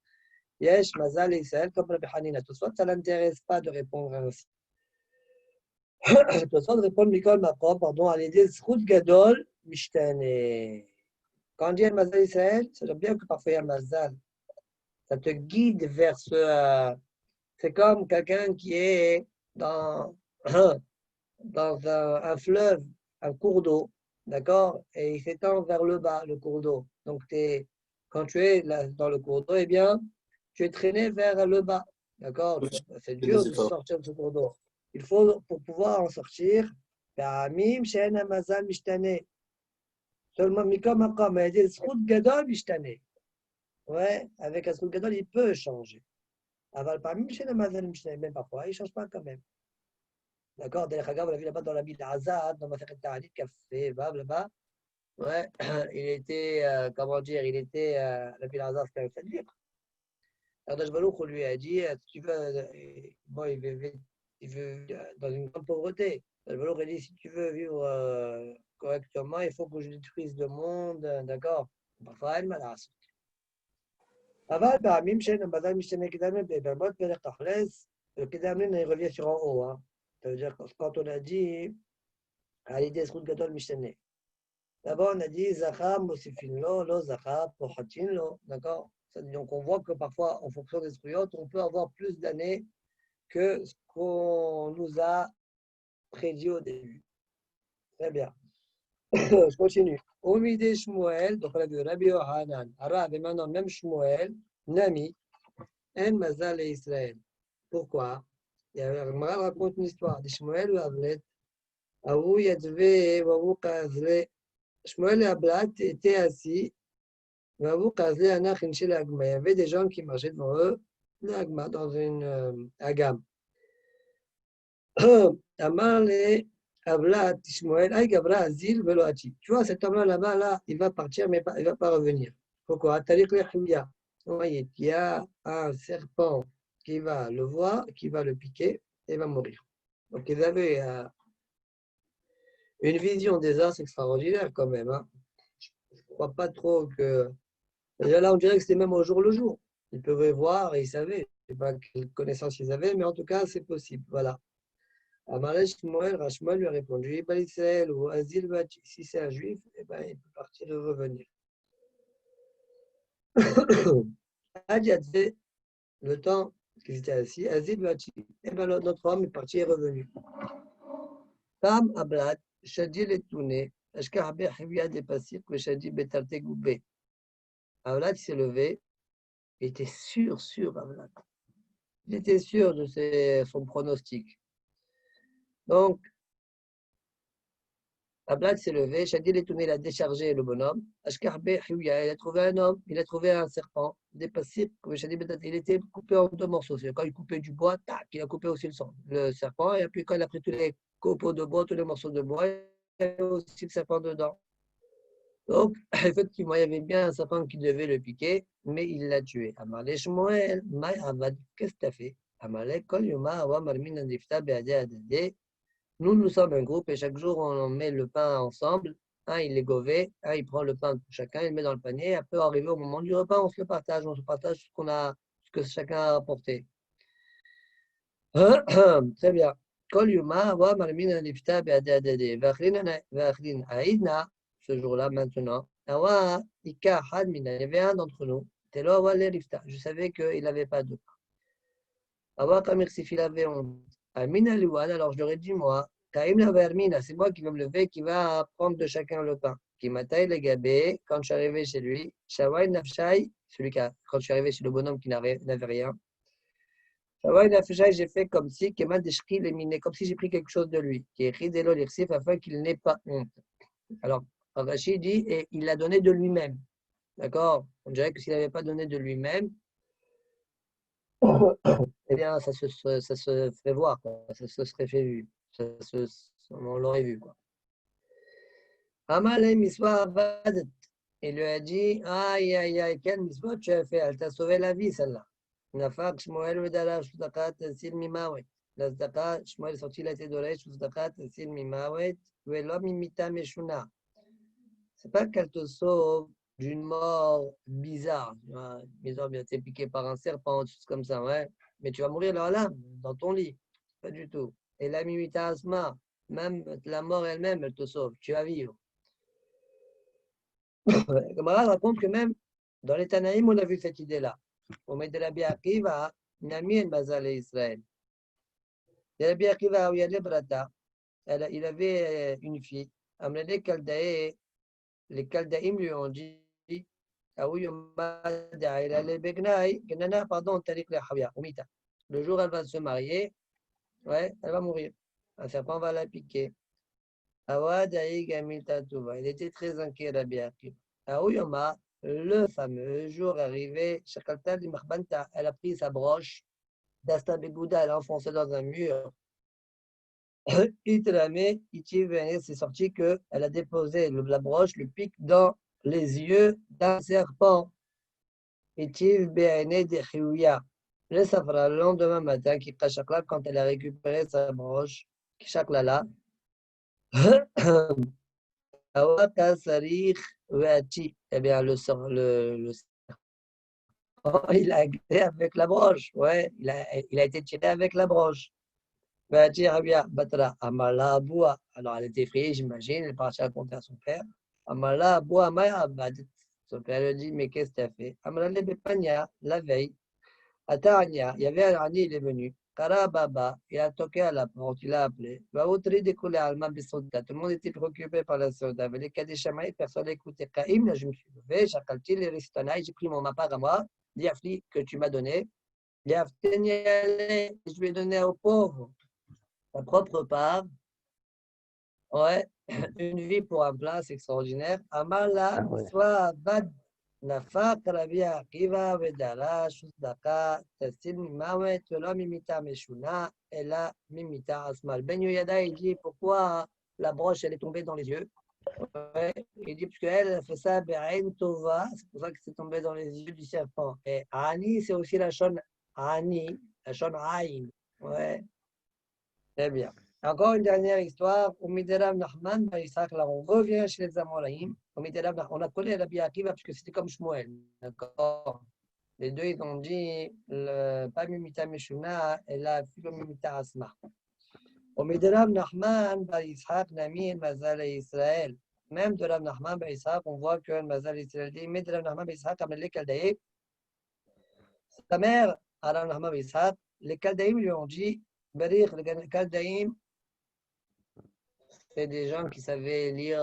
yesh, mazal et Israël, comme Rabbi Hanina. Tout ça, ça l'intéresse pas de répondre ainsi. Tout ça, de répondre, Mikol Makom, pardon, à l'idée, Zchut Gadol, Mishtane. Quand on dit Mazal Israël, ça veut bien que parfois il y a Mazal. Ça te guide vers ce. C'est comme quelqu'un qui est dans, dans un fleuve, un cours d'eau, d'accord? Et il s'étend vers le bas, le cours d'eau. Donc, quand tu es là, dans le cours d'eau, eh bien, tu es traîné vers le bas, d'accord? C'est dur de sortir de ce cours d'eau. Il faut, pour pouvoir en sortir, seulement Mikom Makom, il dit Zchut Gadol Mishtane. Ouais, avec un Zchut Gadol, il peut changer. Aval parmi chez Mazal Mishtane, même parfois, il ne change pas quand même. D'accord? D'ailleurs, on l'a vu là-bas dans la ville d'Azad, dans ma secrétaire Ta'alit, Café, Vav, là-bas. Ouais, il était, comment dire, la ville d'Azad, c'était un fait libre. Alors, Dajbalouk, on lui a dit, si tu veux, bon, il veut dans une grande pauvreté. Dajbalouk a dit, si tu veux vivre correctement, il faut que je détruise le monde, d'accord? Parfois, elle m'a la אבל פעמים שאין המזל משתנה כדאמרין בהרבות פרק תכלס, וכדאמרין il revient sur en haut. Hein. Ça veut dire que quand on a dit à l'idée Zchut Gadol Mishtane. D'abord, on a dit Zachar Mosifin lo, lo Zachar Pochatin lo. D'accord? Donc, on voit que parfois, en fonction des struyotes, on peut avoir plus d'années que ce qu'on nous a prédit au début. Très bien. Je continue. Omide Shmuel, donc on a vu Rabbi Yohanan, Arav et maintenant même Shmuel, Nami, En Mazal et Israël. Pourquoi? Il y a Gemara raconte une histoire de Shmuel ou Avlet. Aou Yadve, Wavou Kazle. Shmuel et Ablat étaient assis. Wavou Kazle, Anachin chez l'Agma. Il y avait des gens qui marchaient devant eux, l'Agma, dans une agam. Amar le Ablat, Shmuel, Aïe Gabra, Azil, Veloati. Tu vois, cet homme-là, là-bas, là, il va partir, mais il ne va pas revenir. Pourquoi? Tariq Lechimia. Il y a un serpent qui va le voir, qui va le piquer et va mourir. Donc, ils avaient une vision des as extraordinaire quand même. Hein. Je ne crois pas trop que. Là, on dirait que c'était même au jour le jour. Ils pouvaient voir et ils savaient. Je ne sais pas quelle connaissance ils avaient, mais en tout cas, c'est possible. Voilà. Amalek Shmuel, Rashmuel lui a répondu Ibal Israël ou Azil Bati. Si c'est un juif, eh ben, il peut partir et revenir. Adiadze, le temps qu'ils étaient assis, Azil Bati. Eh ben, notre homme est parti et revenu. Tam Ablat, Shadi Letouné, Ashkar Behivia de Passir, que Shadi Betarte Goubé. Ablat s'est levé, il était sûr, Ablat. Il était sûr de son pronostic. Donc, Ablat s'est levé, Shadi Letouné l'a déchargé le bonhomme. Ashkar Behivia, il a trouvé un homme, il a trouvé un serpent, des Passir, que Shadi Betarte. Il était coupé en deux morceaux. C'est quand il coupait du bois, tac, il a coupé aussi le serpent, et puis quand il a pris tous les copeaux de bois, tous les morceaux de bois, il y avait aussi le serpent dedans. Donc, effectivement, il y avait bien un serpent qui devait le piquer, mais il l'a tué. Amalek Shmuel, qu'est-ce que tu as fait? Amalek, Kol Yoma, Awa Marmin Andifta, Beade Adade. Nous sommes un groupe et chaque jour, on met le pain ensemble. Un, il est gové, un, il prend le pain pour chacun, il le met dans le panier. Après, arrivé au moment du repas, on se partage ce que chacun a apporté. Très bien. Kol Yoma, Awa Marmin Andifta, Beade Adade. Vachlin Aïdna. Ce jour-là, maintenant. Il y avait un d'entre nous. Je savais qu'il n'avait pas de pain. Il avait honte. Alors je leur ai dit, moi, c'est moi qui vais me lever, qui va prendre de chacun le pain. Qui m'attaille les gabés, quand je suis arrivé chez lui, quand je suis arrivé chez le bonhomme qui n'avait rien. J'ai fait comme si, comme si j'ai pris quelque chose de lui, qui est afin qu'il n'ait pas honte. Alors, Rachid dit, et il l'a donné de lui-même. D'accord? On dirait que s'il n'avait pas donné de lui-même, eh bien, ça se ferait voir, quoi. Ça se serait fait vu. On l'aurait vu, quoi. Amalé miswa avadet. Il lui a dit, aïe, aïe, aïe, quelle miswa tu as fait? Elle t'a sauvé la vie, celle-là. Nafak Shmuel vedala shudaqat sil mimawet. La zdaka, Shmuel est sorti la tête d'oreille, shudaqat sil mimawet, velo mimita meshuna. C'est pas qu'elle te sauve d'une mort bizarre. Bizarre, bien, t'es piqué par un serpent, des choses comme ça, ouais. Mais tu vas mourir là, dans ton lit. Pas du tout. Et la mimita asma, même la mort elle-même, elle te sauve. Tu vas vivre. Gamara raconte que même dans les Tanaïm, on a vu cette idée-là. On met de la Biakiva, Nami el Mazal et Israël. De la Biakiva, où il y a les Brata, il avait une fille. Amrele Kaldae, les Kaldaïm lui ont dit, pardon, le jour où elle va se marier, ouais, elle va mourir. Un serpent va la piquer. Il était très inquiet, Rabbi Akiva. Le fameux jour arrivé, elle a pris sa broche, d'Asta Begouda, elle a enfoncé dans un mur. C'est sorti qu'elle a déposé la broche, le pic dans les yeux d'un serpent. Le safra, le lendemain matin, quand elle a récupéré sa broche, Kishaklala, eh bien, le serpent, il a été avec la broche. Ouais, il a été tiré avec la broche. Alors, elle était effrayée, j'imagine. Elle est partie raconter à son père. Son père lui dit, mais qu'est-ce que tu as fait? La veille, à Tanya, il y avait un Rani, il est venu. Karababa, il a toqué à la porte, il a appelé. Tout le monde était préoccupé par la soda. Les Kadeshamaï, personne n'écoutait. Kaim, là, je me suis levé, j'ai pris mon appart à moi, l'Iafli que tu m'as donné. Je lui ai donné aux pauvres. Ta propre part. Ouais, une vie pour un plat, c'est extraordinaire. Amala, soit bad. Nafak Rabbi Akiva Vedala Shusdaka Tassil Mimawet Velo Mimita Meshuna Ela Mimita Asmal. Ben Yoyada, il dit pourquoi la broche elle est tombée dans les yeux. Ouais, il dit parce qu'elle a fait ça Be'ain Tova, c'est pour ça que c'est tombé dans les yeux du serpent. Et Ani, c'est aussi la shon Ani, la shon Aïn. Ouais, très bien. Encore une dernière histoire. Au Miderav Nachman, là on revient chez les Amoraïm. On a collé Rabbi Akiva parce que c'était comme Shmuel. D'accord. Les deux, ils ont dit pas Mimita Meshuna, et la Mimita Asma. Au Miderav Nachman, Isaac Nami, Mazal et Israël. Même de Rav Nachman, Isaac, on voit que Mazal et Israël dit Miderav Nachman, Isaac, Amelé Kaldaï. Sa mère, Rav Nachman, Isaac, les Kaldaïm lui ont dit Berich, les Kaldaïm, c'est des gens qui savaient lire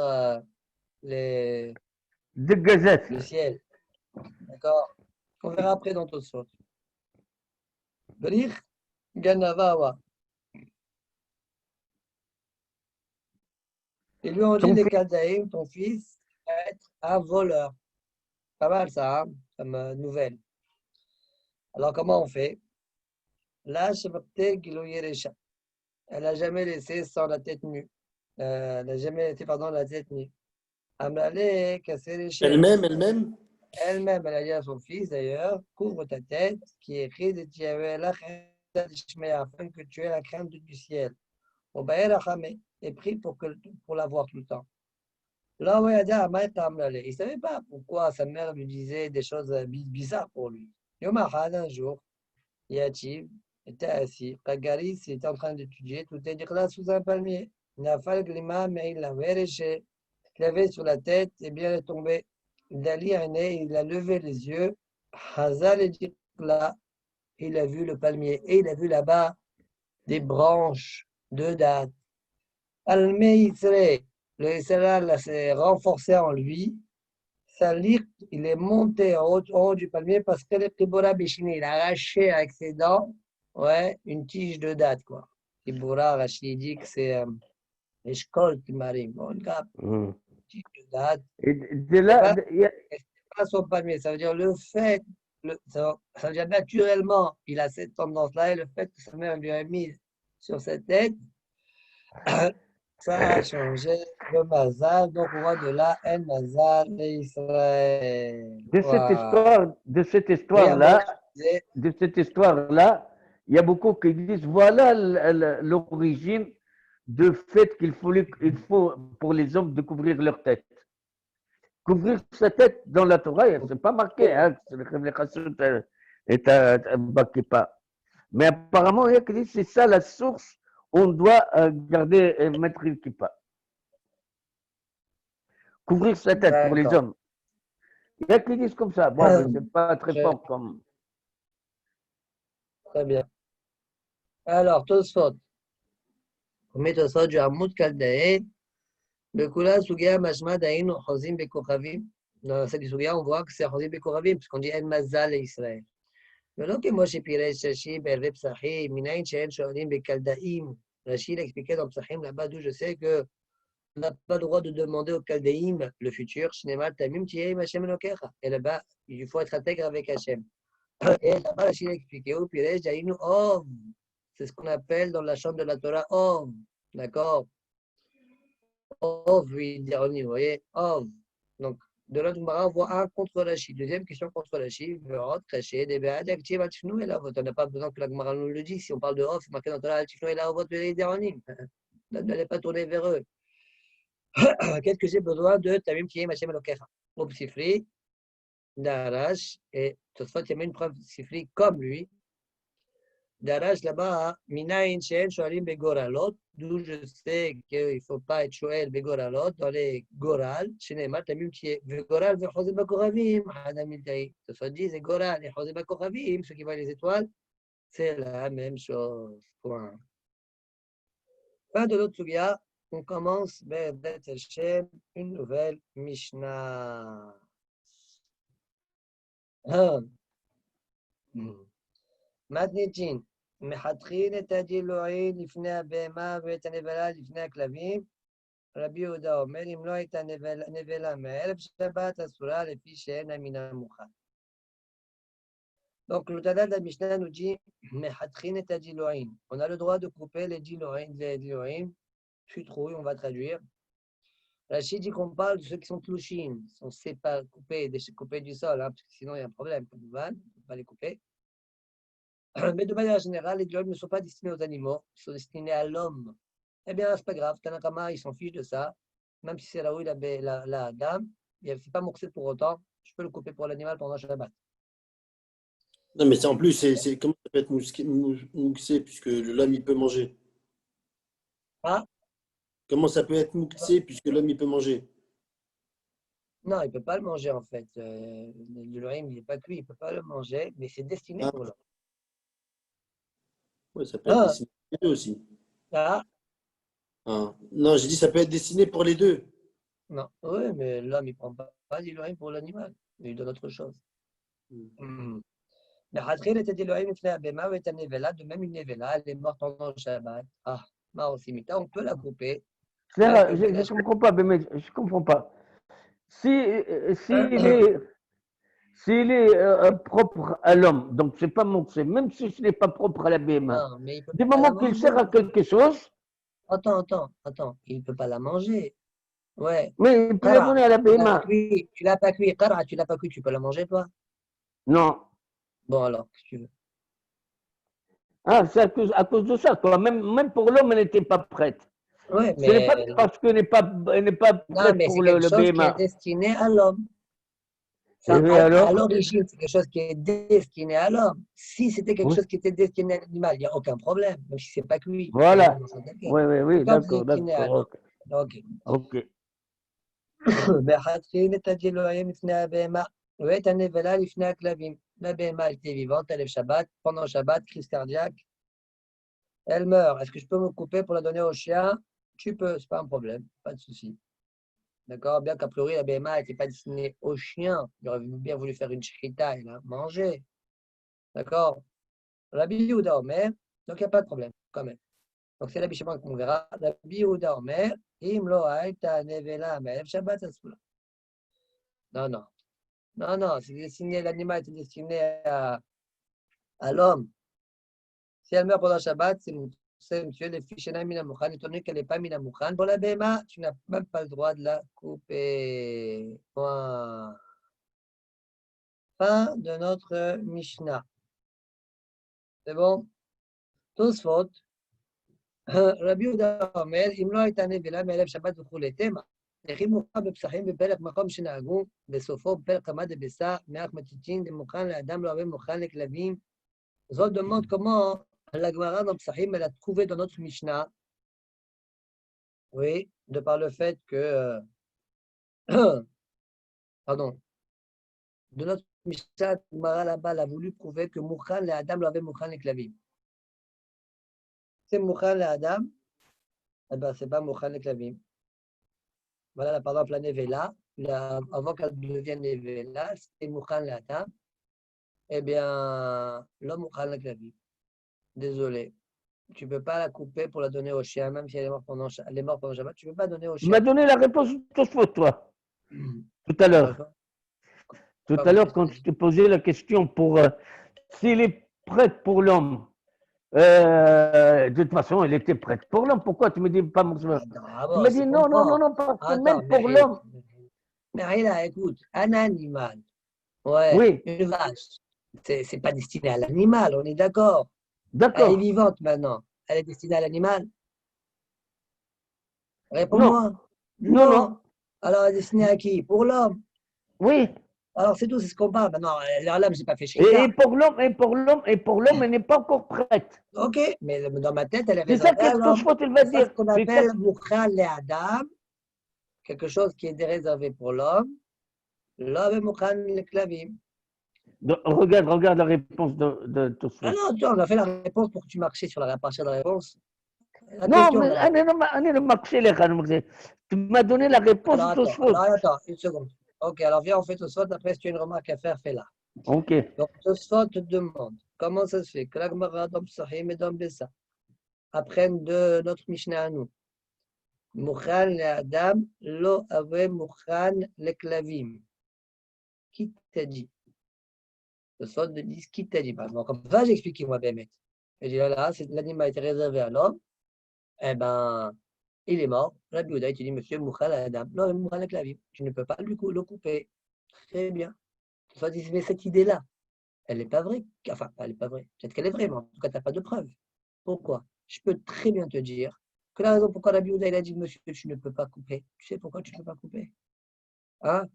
le ciel. D'accord? On verra après dans d'autres sortes. Brich Ganavawa. Ils lui ont dit les Kaldaïm, ton fils va être un voleur. Pas mal ça, hein, comme nouvelle. Alors comment on fait? Là, elle n'a jamais laissé sans la tête nue. Elle n'a jamais été, pardon, la tête nue. Elle-même, elle a dit à son fils d'ailleurs, couvre ta tête, qui est écrit de afin que tu aies la crainte du ciel. Et prie pour la voir tout le temps. Là, il ne savait pas pourquoi sa mère lui disait des choses bizarres pour lui. Un jour, Yativ était assis. Kagaris était en train d'étudier, tout est là sous un palmier. Nafal Glima, mais il l'avait sur la tête, et bien elle est tombée. Il a levé les yeux. Hazal est dit là, il a vu le palmier et il a vu là-bas des branches de date. Almé Israël, le Israël s'est renforcé en lui. Il est monté en haut du palmier parce que le Kibora Bishini, il a arraché avec ses dents, ouais, une tige de date, quoi. Kibora, Rachid dit que c'est Eshkol Timarim, une date. Et de là, Pas son palmier, ça veut dire le fait, ça veut dire naturellement, il a cette tendance-là et le fait que sa mère lui a mis sur cette tête, ça a changé le mazal, donc on voit de là, El Mazal et Israël. de cette histoire, de cette histoire-là, il y a beaucoup qui disent voilà l'origine du fait qu'il faut pour les hommes de couvrir leur tête. Couvrir sa tête dans la Torah, c'est pas marqué, hein, est un pas. Mais apparemment, il y a qui disent c'est ça la source, on doit garder et mettre une kippa. Couvrir sa tête pour les hommes. Il y a qui disent comme ça. Bon, c'est pas très fort comme. Très bien. Alors, Tosfot. On met Tosfot du Hamoud Kaldae. Bekula Sugia Mashma Daïn Chozim Bekochavim. Dans cette Sugia, on voit que c'est Chozim Bekochavim, puisqu'on dit El Mazal et Israël. Mais donc, moi, j'ai piré Shashi, Berre Psachim, Minaïn Shein Shonim Bekaldaïm. Rachid expliquait dans Psachim, là-bas, d'où je sais que on n'a pas le droit de demander au Kaldaïm le futur. Shnema Tamim Tiyeim Hashem Elokecha. Et là-bas, il faut être intègre avec Hashem. Et là-bas, Rachid expliquait au Pirej Daïnu Ov. C'est ce qu'on appelle dans la chambre de la Torah Ov. D'accord? Ov, oui, vous voyez, Ov. Donc, de là, on voit un contre Rachid. Deuxième question contre Rachid. On n'a pas besoin que la Gemara nous le dise. Si on parle de Ov, c'est marqué dans la Torah Altifnou et la Ovot Veridéronim. N'allez pas tourner vers eux. Qu'est-ce que j'ai besoin de Tamim Tiyem Hashem Elokecha? Au Sifri, Darash, et Tosfot, il y a même une preuve Sifri comme lui. Darash là-bas, Minaïn Shen Shoalim Begoralot, d'où je sais qu'il ne faut pas être Shoel Begoralot dans les Goral, Shinema Tamim Tiyem Begoral Vechozé Bakoravim, Hadamil Taï. Tosfot dit, c'est Goral et Chozé Bakoravim, ceux qui voient les étoiles, c'est la même chose. Point. Fin de l'autre Sugia. On commence Be'edet Hashem, une nouvelle Mishnah. מתניתין, מחתכין את הדילועים לפני הבהמה ואת הנבלה לפני הכלבים. רבי יהודה אומר, אם לא הייתה נבלה מערב שבת, אסורה לפי שאינה מן המוכן. Donc, le Tana de la Mishnah nous dit, מחתכין את הדילועים. On a le droit de couper les dilоим. Futrouille, on va traduire. Rachid dit qu'on parle de ceux qui sont tlouchines, sont coupés du sol, hein, parce que sinon il y a un problème. On ne peut pas les couper. Mais de manière générale, les dilоим ne sont pas destinés aux animaux, ils sont destinés à l'homme. Eh bien, c'est pas grave, Tanakama, il s'en fiche de ça. Même si c'est là où la dame, c'est pas mouxé pour autant, je peux le couper pour l'animal pendant Shabbat. Non, mais en plus, comment ça peut être mouxé puisque l'homme il peut manger? Ah? Comment ça peut être mouxé puisque l'homme il peut manger? Non, il ne peut pas le manger en fait. Le dilоим, il n'est pas cuit, il ne peut pas le manger, mais c'est destiné pour l'homme. Oui, ça peut être destiné pour les deux aussi. Ah? Non, j'ai dit ça peut être destiné pour les deux. Non, oui, mais l'homme, il ne prend pas dilоим pour l'animal, il lui donne autre chose. Mais Hadril était dilоим, il fait un béma ou est un nevela, de même une nevela, elle est morte pendant le Shabbat. Ah, Marosimita, on peut la couper. Je ne comprends pas, mais je ne comprends pas. S'il est propre à l'homme, donc c'est pas mouxé, même si ce n'est pas propre à la BMA. Du moment qu'il sert à quelque chose. Attends, il ne peut pas la manger. Ouais. Mais il peut la donner à la BMA. Tu l'as pas cuit, tu l'as pas cuit, tu peux la manger toi? Non. Bon alors, qu'est-ce que tu veux? Ah, c'est à cause de ça, toi. Même pour l'homme, elle n'était pas prête. Ouais, mais... Ce n'est pas parce qu'elle n'est pas prête pour le BMA. C'est quelque chose qui est destiné à l'homme. À l'origine, c'est quelque chose qui est destiné à l'homme. Si c'était quelque chose qui était destiné à l'animal, il n'y a aucun problème, même si ce n'est pas cuit. Voilà. Oui, d'accord. Ok. La BMA était vivante, elle est Shabbat. Pendant Shabbat, crise cardiaque, elle meurt. Est-ce que je peux me couper pour la donner au chien? Tu peux, c'est pas un problème, pas de souci. D'accord? Bien qu'a priori, la BMA n'était pas destinée au chien. Il aurait bien voulu faire une shrita et la manger. D'accord? Rabbi Yehuda Omer, donc il n'y a pas de problème, quand même. Donc, c'est Rabbi Shimon qu'on verra. Rabbi Yehuda Omer, Im lo haïta nevela me'ev Shabbat asula. Non, non. Non, non, c'est destiné, l'animal est destiné à l'homme. Si elle meurt pendant Shabbat, c'est monsieur, les fiches mina mouchan, étant donné qu'elle n'est pas mina mouchan. Pour la BMA, tu n'as même pas le droit de la couper. Point. Fin de notre Mishnah. C'est bon? Tous fautes. רבי יהודה אומר, אם לא הייתה נבלה מערב שבת וכולי תמה, לכי מוכן בפסחים בפרק מקום שנהגו, בסופו בפרק כמה דבשה, מאח מתיתין דמוכן לאדם לא הרבה מוכן לכלבים. זאת demande comment la Gemara dans Psachim, elle a trouvé dans notre Mishnah, oui, de par le fait que, pardon, de notre Mishnah, Gemara là-bas, elle a voulu prouver que mukhan le Adam lo avait mukhan les klavim. C'est mukhan le Adam, eh ben c'est pas mukhan les klavim. Voilà, là, par exemple, la nevela, avant qu'elle devienne nevela, c'est mukhan le Adam. Eh bien, l'homme mukhan le klavim. Désolé. Tu ne peux pas la couper pour la donner au chien, même si elle est morte pendant Shabbat. Tu ne peux pas donner au chien. Tu m'as donné la réponse tout faute, toi, tout à l'heure. Tout à l'heure, quand je t'ai posé la question pour s'il est prêt pour l'homme, de toute façon, elle était prête pour l'homme. Pourquoi tu me dis pas mon chemin? Tu m'as dit non, parce que même pour l'homme. Mais là, écoute, un animal, ouais, oui. Une vache, c'est pas destiné à l'animal, on est d'accord. D'accord. Elle est vivante maintenant. Elle est destinée à l'animal. Réponds-moi. Non. Alors, elle est destinée à qui? Pour l'homme. Oui. Alors, c'est tout, c'est ce qu'on parle. Maintenant, l'homme, je n'ai pas fait chier. Et pour l'homme, elle n'est pas encore prête. Ok, mais dans ma tête, elle est réservée. C'est ça que Tosfot, il va dire. C'est ce qu'on appelle Mouchal le Adam, quelque chose qui est réservé pour l'homme. L'homme est Mouchal le Klavim. Regarde la réponse de Tosfot. Ah non, on a fait la réponse pour que tu marches sur la partie de la réponse. Non, mais tu m'as donné la réponse de Tosfot. Attends, une seconde. Ok, alors viens, on fait Tosfot. Après, si tu as une remarque à faire, fais-la. Ok. Donc, Tosfot te demande comment ça se fait que la Gemara dans Psachim et dans Bessa apprennent de notre Mishnah à nous. Mouchan le Adam, lo ave mouchan le Klavim. Qui t'a dit? Tosfot me dit qui t'a dit? Bon, comme ça, j'ai expliqué moi, Bémet. Et j'ai dit là, l'animal a été réservé à l'homme. Eh ben, il est mort. Rabbi Yehuda, il te dit, monsieur Mouchan le Adam, lo ave mouchan le Klavim. Tu ne peux pas le couper. Très bien. Tosfot dit, mais cette idée-là, elle n'est pas vraie. Enfin, elle n'est pas vraie. Peut-être qu'elle est vraie, mais en tout cas, tu n'as pas de preuve. Pourquoi? Je peux très bien te dire que la raison pourquoi Rabbi Yehuda, il a dit, monsieur, tu ne peux pas couper. Tu sais pourquoi tu ne peux pas couper? Hein?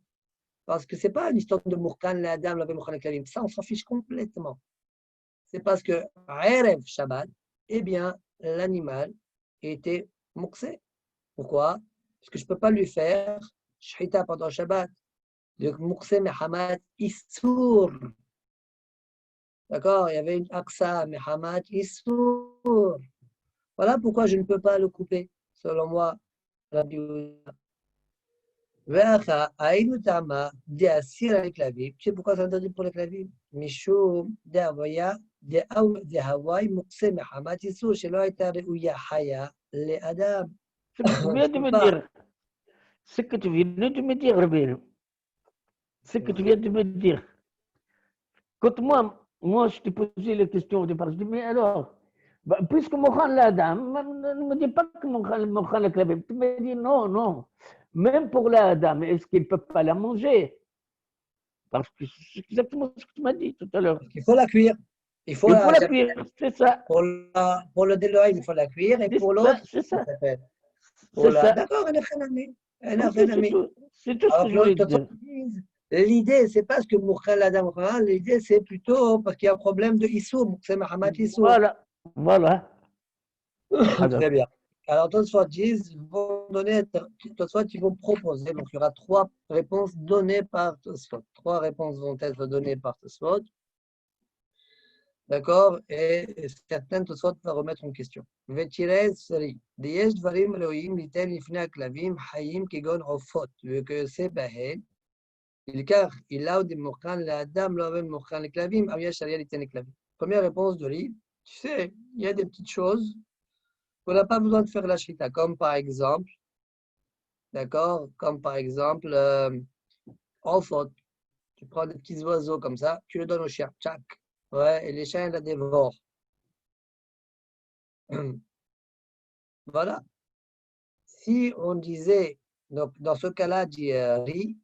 Parce que ce n'est pas une histoire de Mourkan, la dame, la Mourkan, la Klavim. Ça, on s'en fiche complètement. C'est parce que, Erev Shabbat, eh bien, l'animal était mouxé. Pourquoi? Parce que je ne peux pas lui faire Shhita pendant Shabbat. Donc, mouxé, Mehamat, Issour. D'accord? Il y avait une Aksa, Mehamat, Issour. Voilà pourquoi je ne peux pas le couper, selon moi, Rabbi Yehuda. Tu sais pourquoi c'est interdit pour les claviers? Mishum d'Avoya, d'Hawaï, Mukse, Mehamat, Issour, Shelo Aita Reuya Haya, les Adam. Ce que tu viens de me dire. Ce que tu viens de me dire, Rabbi. Ce que tu viens de me dire. Quand moi, je t'ai posé la question au départ, je dis, mais alors, puisque Mouchan l'Adam, ne me dis pas que Mouchan le Klavim. Tu me dis, non. Même pour l'Adam, est-ce qu'il ne peut pas la manger? Parce que c'est exactement ce que tu m'as dit tout à l'heure. Il faut la cuire. Il faut la cuire, c'est ça. Pour le Deloï, il faut la cuire, et pour l'autre, c'est ça. C'est ça. D'accord, elle est c'est tout ce que je voulais dire. L'idée, ce n'est pas ce que Moukhal l'Adam, l'idée, c'est plutôt parce qu'il y a un problème de Issour, c'est Mahamat Issour. Voilà. Très bien. Alors, Tosfot disent, ils vont proposer, donc il y aura 3 réponses données par Tosfot. 3 réponses vont être données par Tosfot. D'accord? Et certaines Tosfot va remettre en question. Vetirez seri. Diyesh dvarim Elohim liten lifnei aklavim hayim kigon ofot. Que c'est bahen. Car il a des mouchan l'Adam, l'Avem mouchan les klavim, Aviya Sharia liten les klavim. Première réponse de Ri. Tu sais, il y a des petites choses On n'a pas besoin de faire la shrita, comme par exemple, d'accord, comme par exemple, en faute, tu prends des petits oiseaux comme ça, tu les donnes au chien, tchac, ouais, et les chiens, ils la dévorent. Voilà. Si on disait, donc dans ce cas-là, dit Ri,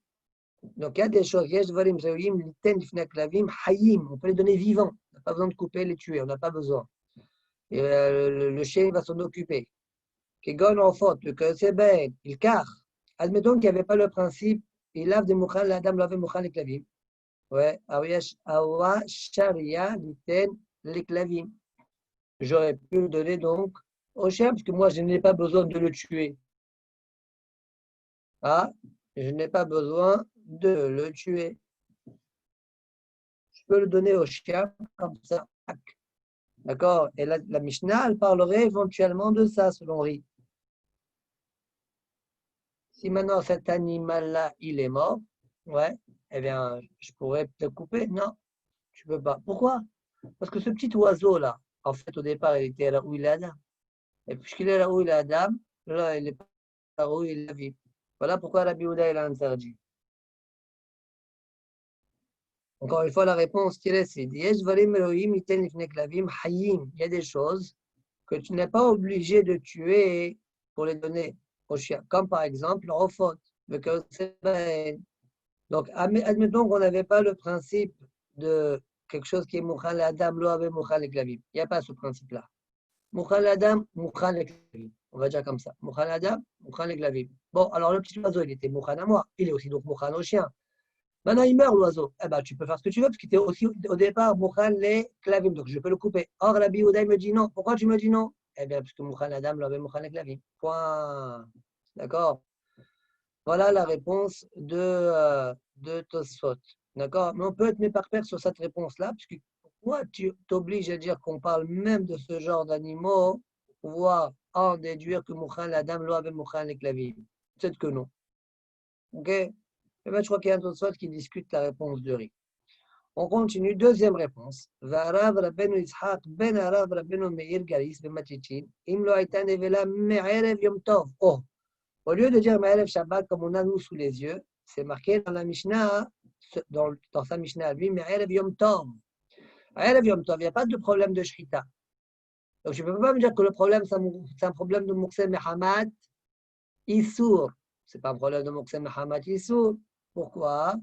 donc il y a des choses, on peut les donner vivants, on n'a pas besoin de couper, les tuer, on n'a pas besoin. Et le chien va s'en occuper. Kegon en faute, que c'est bête, il car. Admettons qu'il n'y avait pas le principe, il lave des mouchal, la dame lavait mouchal les clavim. Ouais, awa sharia liten les clavim. J'aurais pu le donner donc au chien, parce que moi je n'ai pas besoin de le tuer. Ah, je n'ai pas besoin de le tuer. Je peux le donner au chien comme ça. D'accord? Et la Mishnah, elle parlerait éventuellement de ça, selon Ri. Si maintenant cet animal-là, il est mort, ouais, eh bien, je pourrais te couper. Non, tu peux pas. Pourquoi? Parce que ce petit oiseau-là, en fait, au départ, il était là où il est Adam. Et puisqu'il est là où il est Adam, là, il est là où il est la vie. Voilà pourquoi Rabbi Yehuda, il a interdit. Encore une fois, la réponse qu'il est, c'est il y a des choses que tu n'es pas obligé de tuer pour les donner au chien, comme par exemple le faute. Donc, admettons qu'on n'avait pas le principe de quelque chose qui est Moukhal Adam, lo ave Moukhal et Klavim. Il n'y a pas ce principe-là. Moukhal Adam, Moukhal et Klavim. On va dire comme ça. Moukhal Adam, Moukhal et Klavim. Bon, alors le petit oiseau, il était Moukhal à moi. Il est aussi donc Moukhal au chien. Maintenant, il meurt l'oiseau. Eh ben, tu peux faire ce que tu veux, parce qu'il était aussi au départ Moukhal et Klavim. Donc, je peux le couper. Or, la Bioudai me dit non. Pourquoi tu me dis non? Eh bien, parce que Moukhal Adam, lo ave Moukhal et Klavim. Point. D'accord? Voilà la réponse de Tosfot. D'accord? Mais on peut être méparpère sur cette réponse-là, puisque pourquoi tu t'obliges à dire qu'on parle même de ce genre d'animaux pour pouvoir en déduire que Mouchan, la dame, l'oave Mouchan, les claviers? Peut-être que non. Ok? Eh bien, je crois qu'il y a un Tosfot qui discute la réponse de Ri. On continue. Deuxième réponse. Varav Rabbeinu Yitzhak ben Arav Rabbeinu Meir Garis ben Matichin, im lo aita nevela me'erev yom tov. Oh! Au lieu de dire Ma'alev Shabbat comme on a nous sous les yeux, c'est marqué dans la Mishnah, dans sa Mishnah, lui, Ma'alev Yom Tov. Ma'alev Yom Tov, il n'y a pas de problème de Shrita. Donc je ne peux pas me dire que le problème, c'est un problème de Mouksem Mehamat Issour. Ce n'est pas un problème de Mouksem Mehamat Issour. Pourquoi?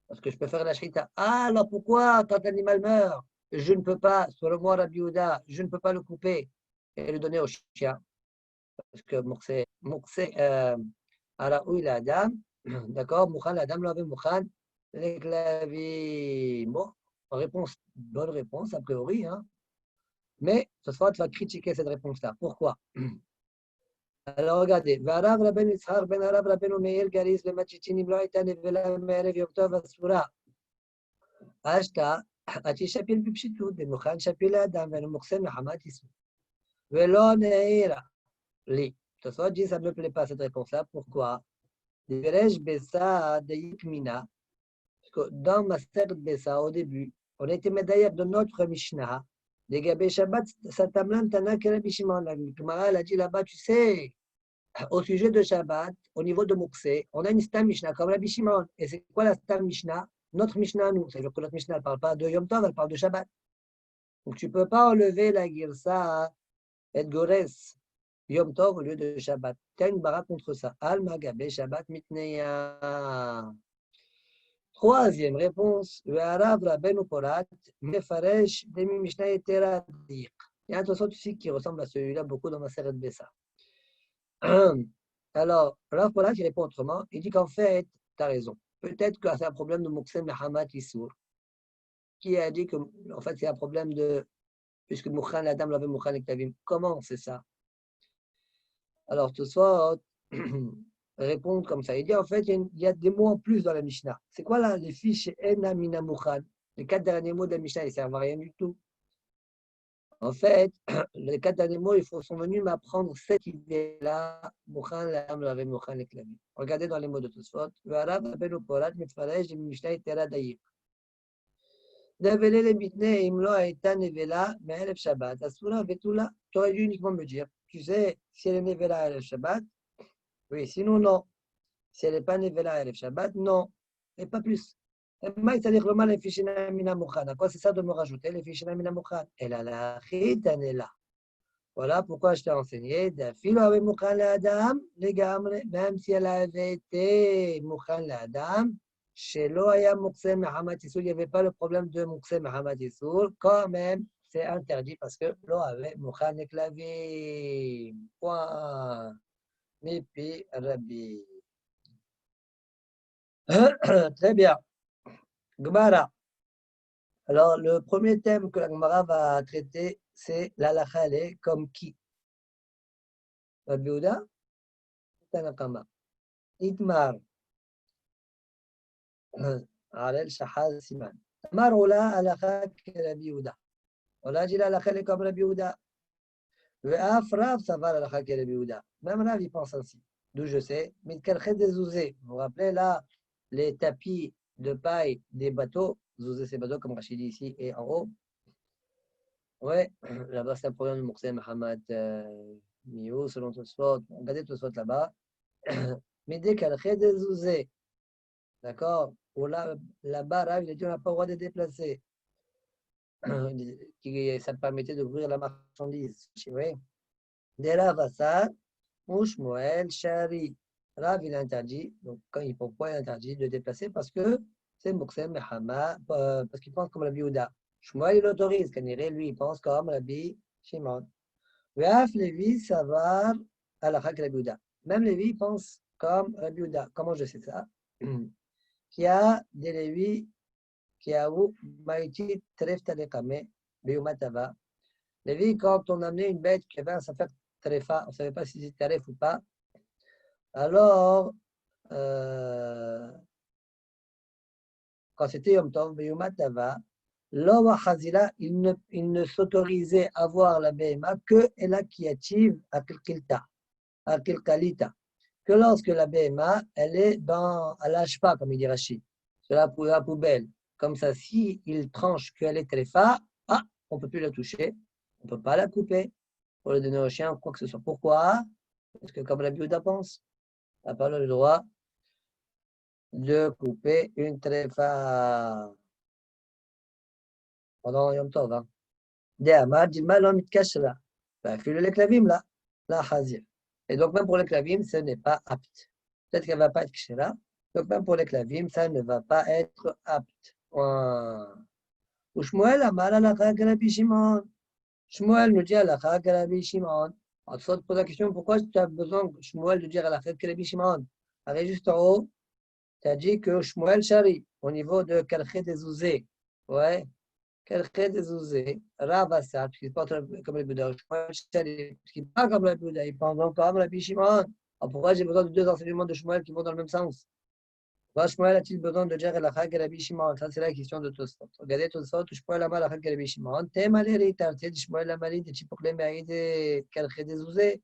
Parce que je peux faire la Shrita. Ah, alors pourquoi, quand l'animal meurt, je ne peux pas, selon moi, Rabbi Yehuda, je ne peux pas le couper et le donner au chien? Parce que Mouksem, Araoui la dame, d'accord, Mouchan la dame l'avait Mouchan, les claviers. Bon, réponse, bonne réponse a priori, hein. Mais ce soir, tu vas critiquer cette réponse-là. Pourquoi? Alors regardez, Varav Rabben Yitzhak ben Arav Rabben Meir Garis le Machichini Bloita Nevela Merev Yoktov Asura. Ashta, Ati Shapil Bipshitu, de Mouchan Shapil Adam, ben Mouksem Mahamat Isu. Velo Neira. Li. Ce soir, dit, ça ne me plaît pas cette réponse-là. Pourquoi? Parce que dans Master Bessa, au début, on était médaillé de notre Mishnah. Les Gabé Shabbat, Satamlan Tana Kerabi Shimon. La Gemara, elle a dit là-bas, tu sais, au sujet de Shabbat, au niveau de Mouksé, on a une Stam Mishnah comme Rabbi Shimon. Et c'est quoi la Stam Mishnah? Notre Mishnah, nous. C'est-à-dire que notre Mishnah ne parle pas de Yom Tov, elle parle de Shabbat. Donc tu ne peux pas enlever la Girsa et Gores. Yom Tov au lieu de Shabbat. Tu as une bara contre ça. Al Magabé Shabbat Mitneya. Troisième réponse. Le Arav Rabbeinu Porat Mefaresh Demi Mishnah Etera Dik. Il y a un autre ici qui ressemble à celui-là beaucoup dans ma série de Bessa. Alors, Rav Porat il répond autrement. Il dit qu'en fait, tu as raison. Peut-être que c'est un problème de Mouksem Mehamat Issour. Qui a dit que en fait c'est un problème de. Puisque Moukhan, la dame l'avait Moukhan et Ktavim. Comment c'est ça? Alors, ce soir, répondre comme ça. Il dit en fait, il y a des mots en plus dans la Mishnah. C'est quoi là, les fiches Ena Mina Mouchan? Les 4 derniers mots de la Mishnah, ils ne servent à rien du tout. En fait, les 4 derniers mots, ils sont venus m'apprendre cette idée-là. Mouchan, la dame l'avait Mouchan et Ktavim. Regardez dans les mots de Tosfot. Le arabe appelle au Porat, Mitfaresh, de Mishnah et Tera Daïr. Devele le mitne imlo aita nevela me'elef Shabbat. Asura vetula. Tu aurais dû uniquement me dire. tu sais, si elle est Nevela Erev Shabbat, oui, sinon non. Si elle n'est pas Nevela Erev Shabbat, non. Et pas plus. מה צריך לומר לפי שינה מן המוכן? הכל c'est ça de me rajouter, לפי שינה מן המוכן. אלא להחית הנלה. Voilà pourquoi je t'ai enseigné d'afilo avec mukhan la adam, même si elle avait été mukhan la adam, chez l'oaya mukse Muhammad Issour, il n'y avait pas le problème de mukse Muhammad Issour, quand même, c'est interdit parce que l'eau avait mukhan et clavier. Point. Mipi Rabbi. Très bien. Gemara. Alors, le premier thème que la Gemara va traiter, c'est l'halakha, elle est comme qui? Rabbi Yehuda, Tanakama. Itmar. Arel Shahal Siman. Amar Ola halakha Rabbi Yehuda. Ola dit l'halakha elle est comme Rabbi Yehuda. Ve'af Rav savar halakha Rabbi Yehuda. Même Rav, il pense ainsi. D'où je sais. Mitkalchet des zouzés. Vous vous rappelez là, les tapis de paille des bateaux. Zouzé, c'est bateaux comme Rachid dit ici et en haut. Ouais, là-bas, c'est un problème de Moukse Mohamed Miou, selon Tosfot. Regardez Tosfot là-bas. Mais dès qu'elle fait des zouzés, d'accord, ou là-bas, Rav, il a dit on n'a pas le droit de déplacer. Ça permettait d'ouvrir la marchandise. Oui. Des Rav Assad, Mouchmoel, Shari. Rav, il interdit. Donc, pourquoi il interdit de déplacer? Parce que c'est Moukse Mohamed, parce qu'il pense comme la Biouda. Shmuel, il autorise. Kaniré, lui, il pense comme Rabbi Shimon. Ve'af Lévi, Savar, Alachak Rabbi Yehuda. Même Lévi pense comme Rabbi Yehuda. Comment je sais ça? Qui a des Lévi, qui a où Maïti Tref Talekame, Beumatava. Lévi, quand on amenait une bête qui avait un safer Trefa, on ne savait pas si c'était Taref ou pas. Alors, quand c'était Yom Tov, Beumatava, L'Owa Hazila, il ne s'autorisait à voir la BMA que la kiativ à Kilkalita. Que lorsque la BMA, elle est à l'ashpa, comme il dit Rachid, c'est la poubelle. Comme ça, si il tranche qu'elle est tréfa, on ne peut plus la toucher, on ne peut pas la couper pour le donner au chien, quoi que ce soit. Pourquoi? Parce que comme la Biouda pense, on n'a pas le droit de couper une tréfa. Pendant Yom Tov. Hein. Et donc, même pour les clavim, ce n'est pas apte. Peut-être qu'elle ne va pas être kshera. Donc, même pour les clavim, ça ne va pas être apte. Ou Shmuel Amar Alakha Rabbi Shimon. Shmuel nous dit Alakha Rabbi Shimon. On te pose la question pourquoi tu as besoin, Shmuel, de dire Alakha Rabbi Shimon? Allez, juste en haut, tu as dit que Shmuel Shari, au niveau de Kalchet des Zouzé. Ouais. Quelqu'un des osés, Rav Assad, puisqu'il porte comme le Bouddha, puisqu'il parle comme le Bouddha, il pense donc comme Rabbi Shimon. Alors pourquoi j'ai besoin de deux enseignements de Shmuel qui vont dans le même sens? Pourquoi Shmuel a-t-il besoin de dire la Chag et Rabbi Shimon? Ça, c'est la question de Tosfot. Regardez Tosfot, Shmuel a mal la Chag et Rabbi Shimon. T'es maléré, t'as dit Shmuel a malé, t'es pour les mérites de quelqu'un des osés.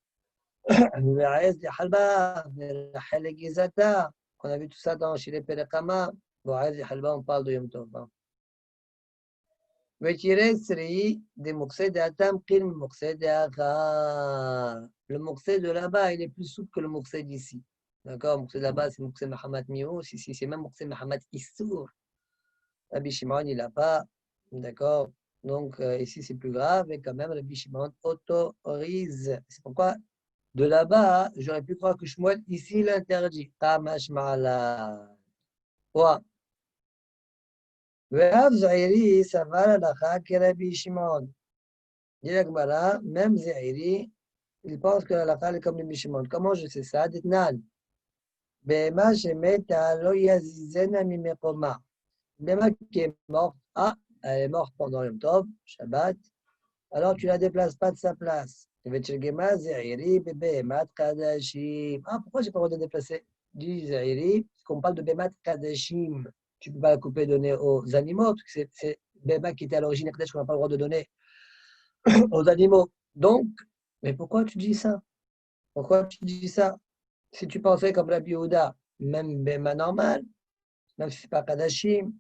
Verrez des Halba, Verrez Gizata. On a vu tout ça dans Shire Perekama. Verrez des Halba, on parle de Yom Tov. Retirez Sri des Mouksé de Atam, Qil Mouksé de Acha. Le Mouksé de là-bas, il est plus souple que le Mouksé d'ici. D'accord? Mouksé de là-bas, c'est Mouksé Mohamed Miou. Ici, c'est même Mouksé Mohamed Issour. Rabbi Shimon, il n'a pas. D'accord? Donc, ici, c'est plus grave. Et quand même, Rabbi Shimon autorise. C'est pourquoi, de là-bas, j'aurais pu croire que Shmuel, ici, l'interdit. Tamash Ma'ala. Quoi? Ve'av Zairi, ça va la Rabbi Shimon. Dit la Gemara, même Zairi, il pense que la est comme Rabbi Shimon. Comment je sais ça? Ditnan. Bema shemeta lo yazizena mimekoma. Bema qui est morte, elle est morte pendant Yom Tov, Shabbat, alors tu la déplaces pas de sa place. Vechegema Zairi, Bebemat Kadashim. Pourquoi j'ai pas le droit de déplacer? Dit Zairi, parce qu'on parle de Bemat Kadashim. Tu ne peux pas la couper et donner aux animaux, parce que c'est Bema qui était à l'origine Kadesh qu'on n'a pas le droit de donner aux animaux. Donc, mais pourquoi tu dis ça? Pourquoi tu dis ça? Si tu pensais comme Rabbi Yehuda, même Bema normal, même si ce n'est pas Kadashim,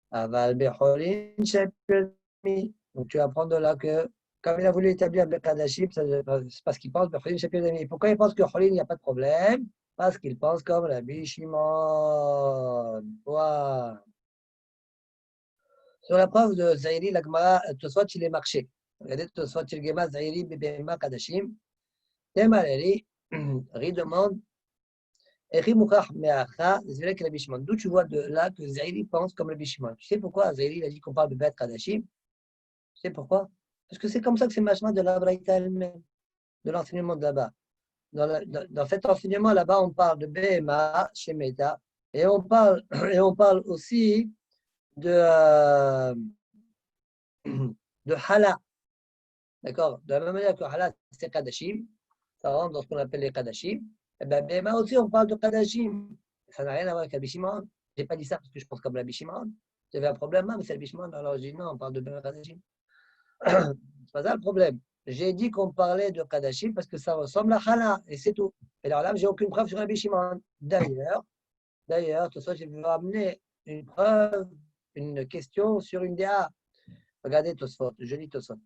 Aval Bechorin Shepelmi. Donc tu apprends de là que Comme il a voulu établir Bekadashim, c'est parce qu'il pense que c'est plus ami. Pourquoi il pense que Kholin, il n'y a pas de problème? Parce qu'il pense comme Rabbi Shimon. Voilà. Sur la preuve de Zahiri, la Gemara, Tosfot, il est marché. Regardez, Tosfot, il Gema, Zahiri, Bebema, Kadashim. Temareri, Ri demande, Eri Moukach Meacha, Zvirek Rabbi Shimon. D'où tu vois de là que Zahiri pense comme Rabbi Shimon. Tu sais pourquoi Zahiri a dit qu'on parle de Bet Kadashim? Tu sais pourquoi? Parce que c'est comme ça que c'est machma de la Braïta elle-même, de l'enseignement de là-bas. Dans cet enseignement là-bas, on parle de Bema, Shemeta, et on parle, et on parle aussi de, de Hala. D'accord? De la même manière que Hala, c'est Kadashim, ça rentre dans ce qu'on appelle les Kadashim. Et bien, Bema aussi, on parle de Kadashim. Ça n'a rien à voir avec Rabbi Shimon. Je n'ai pas dit ça parce que je pense comme Rabbi Shimon. J'avais un problème, mais c'est Rabbi Shimon. Alors je dis non, on parle de Bema Kadashim. C'est pas ça le problème. J'ai dit qu'on parlait de Kadashim parce que ça ressemble à Hala, et c'est tout. Et alors là, j'ai aucune preuve sur Rabbi Shimon. D'ailleurs, tout ça, je vais amener une preuve, une question sur une DA. Regardez Tosfot, je lis Tosfot.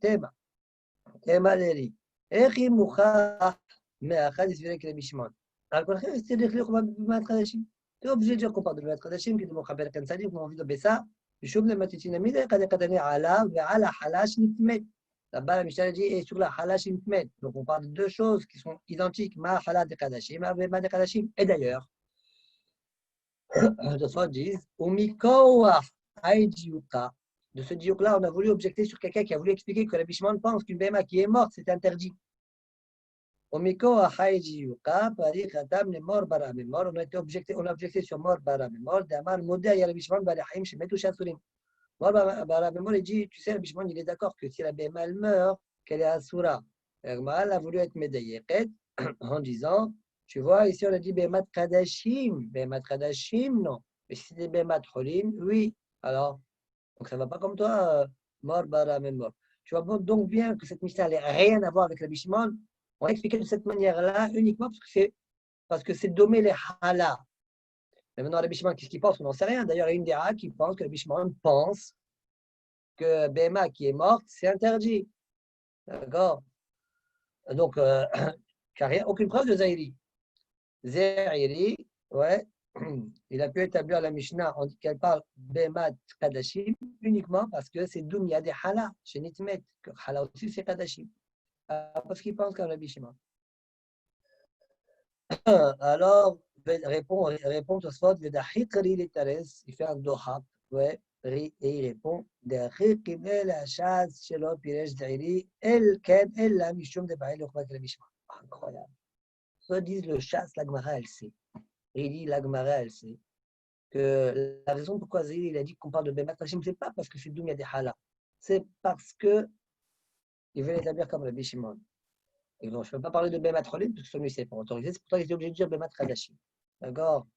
Tema Leri. Echi Moucha Me'achad Isvirek Rabbi Shimon. Alors, c'est-à-dire qu'on va mettre Kadashim. Tu es obligé de dire qu'on parle de mettre Kadashim, qui est de Mochaber Kansali, qu'on a envie de Bessa. Bishum le Matitinamide, Kadakadani Ala, Ve'ala Halash Nitmet. Là-bas, la Mishnah dit, et sur la Halash Nitmet. Donc, on parle de deux choses qui sont identiques. Ma Hala de Kadashim, Ma de Kadashim. Et d'ailleurs, de soi disent, Umikoa Aïdjiuka. De ce diuk-là, on a voulu objecter sur quelqu'un qui a voulu expliquer que Rabbi Shimon pense qu'une béma qui est morte, c'est interdit. Umikoa Aïdjiuka, Paris Khatam, les morts bara, les morts, on a objecté sur mort bara, les morts, d'Amar Modé, Rabbi Shimon, Balahim, Shemetou Shasurim. Mort bara, mort, il dit, tu sais, Rabbi Shimon, il est d'accord que si la béma elle meurt, qu'elle est asura. Hermal a voulu être médaillé en disant, tu vois, ici on a dit Bemat Kadashim. Bemat Kadashim, non. Mais si c'est des Bemat Cholim, oui. Alors, donc ça ne va pas comme toi, mort, bara, même mort. Tu vois donc bien que cette Mishnah n'a rien à voir avec la Bishimon. On va expliquer de cette manière-là uniquement parce que c'est dommer les hala. Mais maintenant, la Bishimon, qu'est-ce qu'il pense? On n'en sait rien. D'ailleurs, il y a une des Hara qui pense que la Bishimon pense que Bema qui est morte, c'est interdit. D'accord? Donc, car aucune preuve de Zahiri. Zahiri, ouais, il a pu établir la Mishnah en dit qu'elle parle Bemat Kadashim uniquement parce que c'est d'où il y a des Hala chez Nitmet, que Hala aussi c'est Kadashim. Parce qu'il pense comme la Bishima. Alors, répond Tosfot, Vedahikri l'Itares, il fait un doha, ouais, et il répond, Dahikri la chasse chez l'autre Piresh Zahiri, El Ken, El la Mishum de Baïl, le Bishima. Incroyable. Soit disent le chasse, la Gemara, elle sait. Et il dit, la Gemara, elle sait que la raison pourquoi Zahiri il a dit qu'on parle de Bemat Hashim, ce n'est pas parce que c'est d'où il y a des Hala. C'est parce qu'il veut l'établir comme le Bishimon. Et donc, je ne peux pas parler de Bemat Cholim parce que celui-ci n'est pas autorisé. C'est pour ça qu'il est obligé de dire Bemat Hadashim. D'accord?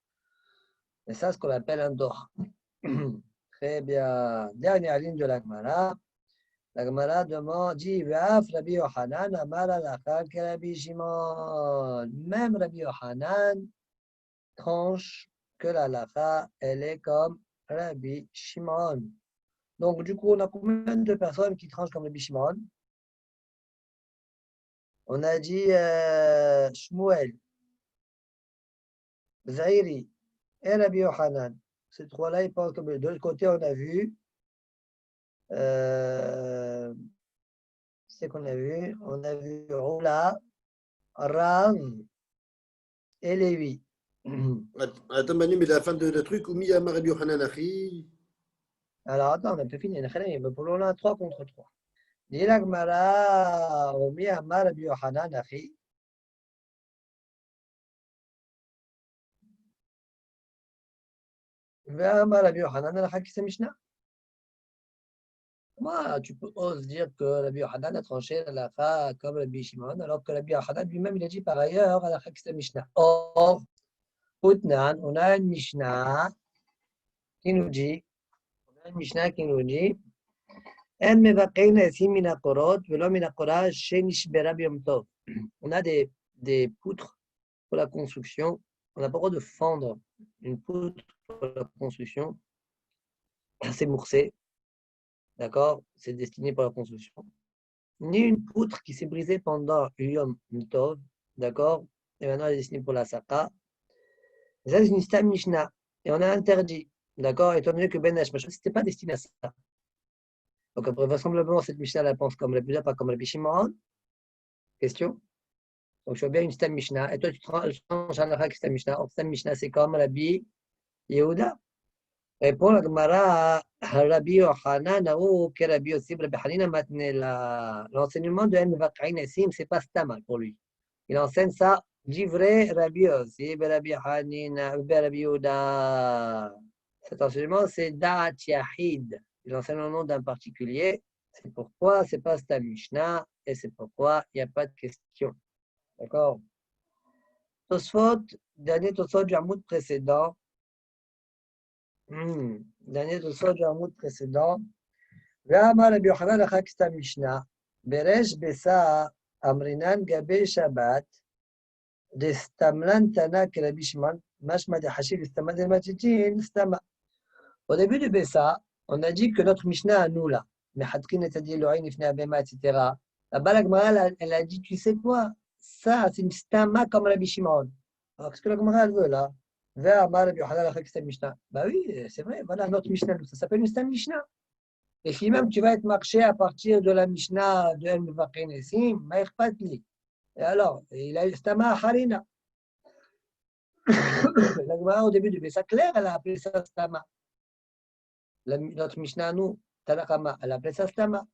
Et ça, c'est ce qu'on appelle un Dor. Très bien. Dernière ligne de la Gemara. La Gemara demande, dit, Ve'af Rabbi Yohanan, Amar al-Achal, Rabbi Shimon. Même Rabbi Yohanan tranche que la lacha, elle est comme Rabbi Shimon. Donc, du coup, on a combien de personnes qui tranchent comme Rabbi Shimon? On a dit Shmuel, Zahiri et Rabbi Yohanan. Ces trois-là, ils pensent comme eux. De l'autre côté, on a vu, c'est qu'on a vu, on a vu Ola, Ram et Lévi. Attends, Manu, mais la fin de le truc, Oumi Amar Rabbi Yohanan Achi. Alors, attends, on a pas fini. Pour on a 3 contre 3. Dit la Gemara, Oumi Amar Rabbi Yohanan Achi. Ve'amar Rabbi Yohanan al Hakis Mishnah. Moi, tu peux oser dire que Rabbi Yohanan a tranché la lacha comme Rabbi Shimon, alors que Rabbi Yohanan lui-même, il a dit par ailleurs à la Hakis Mishnah. Or, Outnan, on a une Mishnah qui nous dit, En mevaqein esim min hakorot, velo min hakora shenishbera biyom tov. On a des poutres pour la construction. On n'a pas le droit de fendre une poutre pour la construction. C'est moursé. D'accord? C'est destiné pour la construction. ni une poutre qui s'est brisée pendant Yom Tov, d'accord? Et maintenant, elle est destinée pour la Saka. Ça, c'est une Stam Mishnah. Et on a interdit, d'accord? Étant donné que Ben Hashmashot, ce n'était pas destiné à ça. Donc, après, vraisemblablement, cette Mishnah, elle pense comme la Buddha, pas comme la Bishimon. Question? Donc, je vois bien une Stam Mishnah. Et toi, tu changes un Arak Stam Mishnah. Or, Stam Mishnah, c'est comme Rabbi Yehuda. Répond la Gemara, Rabbi Yochanan, ou que Rabbi Yossi, Rabbi Hanina, maintenant, l'enseignement de En Vakain Essim, c'est pas Stama pour lui. Il enseigne ça, vrai Rabbi Yossi, Rabbi Hanina, Rabbi Yehuda. Cet enseignement, c'est Da'at Yahid. Il enseigne le nom d'un particulier. C'est pourquoi c'est pas Stam Mishnah, et c'est pourquoi il n'y a pas de question. D'accord? Tosfot, dernier Tosfot du Hamoud précédent. Dernier Tosfot du Hamoud précédent. Ve'amar Rabbi Yochanan achak Stam Mishnah. Beresh Besa Amrinan Gabe Shabbat. De Stamlan Tana Rabbi Shimon. Mashma de Hashir Stama de Matitin Stama. Au début de Bessa, on a dit que notre Mishnah à nous là, mais Hadkin et Tadi Elohim, Ifne Abema, etc. Là-bas, la Gemara, elle a dit, tu sais quoi? Ça, c'est une stama comme Rabbi Shimon. Alors, qu'est-ce que la Gemara, elle veut là? Bah oui, c'est vrai, voilà notre Mishnah, ça s'appelle une stam Mishnah. Et si même tu vas être marché à partir de la Mishnah de El-Muvaqin Essim, Maïr Patli. Et alors, il a eu stama Harina. La Gemara, au début du Bessa clair, elle a appelé ça stama. Notre Mishnah, nous, Tanakama, elle appelait ça Stama.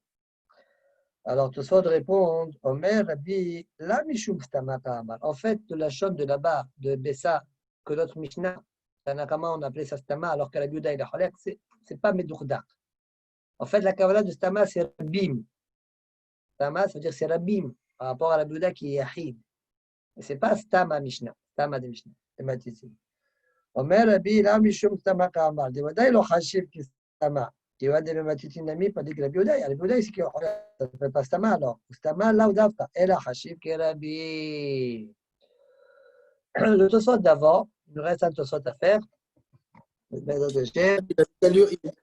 Alors, tout ça de répondre, Omer, Rabbi, la Mishum Stama Ta'amar. En fait, de la chaude de là-bas, de Bessa, que notre Mishnah, Tanakama, on appelait ça Stama, alors qu'à la Biouda et la Cholek, c'est pas Medourdak. En fait, la Kavala de Stama, c'est Rabim. Stama, ça veut dire c'est Rabim, par rapport à la Biouda qui est Yahid. Et c'est pas Stama Mishnah, Stama de Mishnah. C'est Matissime. Omer, Rabbi, la Mishum Stama Ta'amar. De Wadaï, lo Hashib qui Stama. Tu vois, des matitinami, pas dit que la Biouda, il y a la Biouda ici qui ne fait pas Stama alors. Stama, là ou d'Afta. Et la Hashib qui est Rabbi. Le Tosot d'avant, il nous reste un Tosot à faire. Il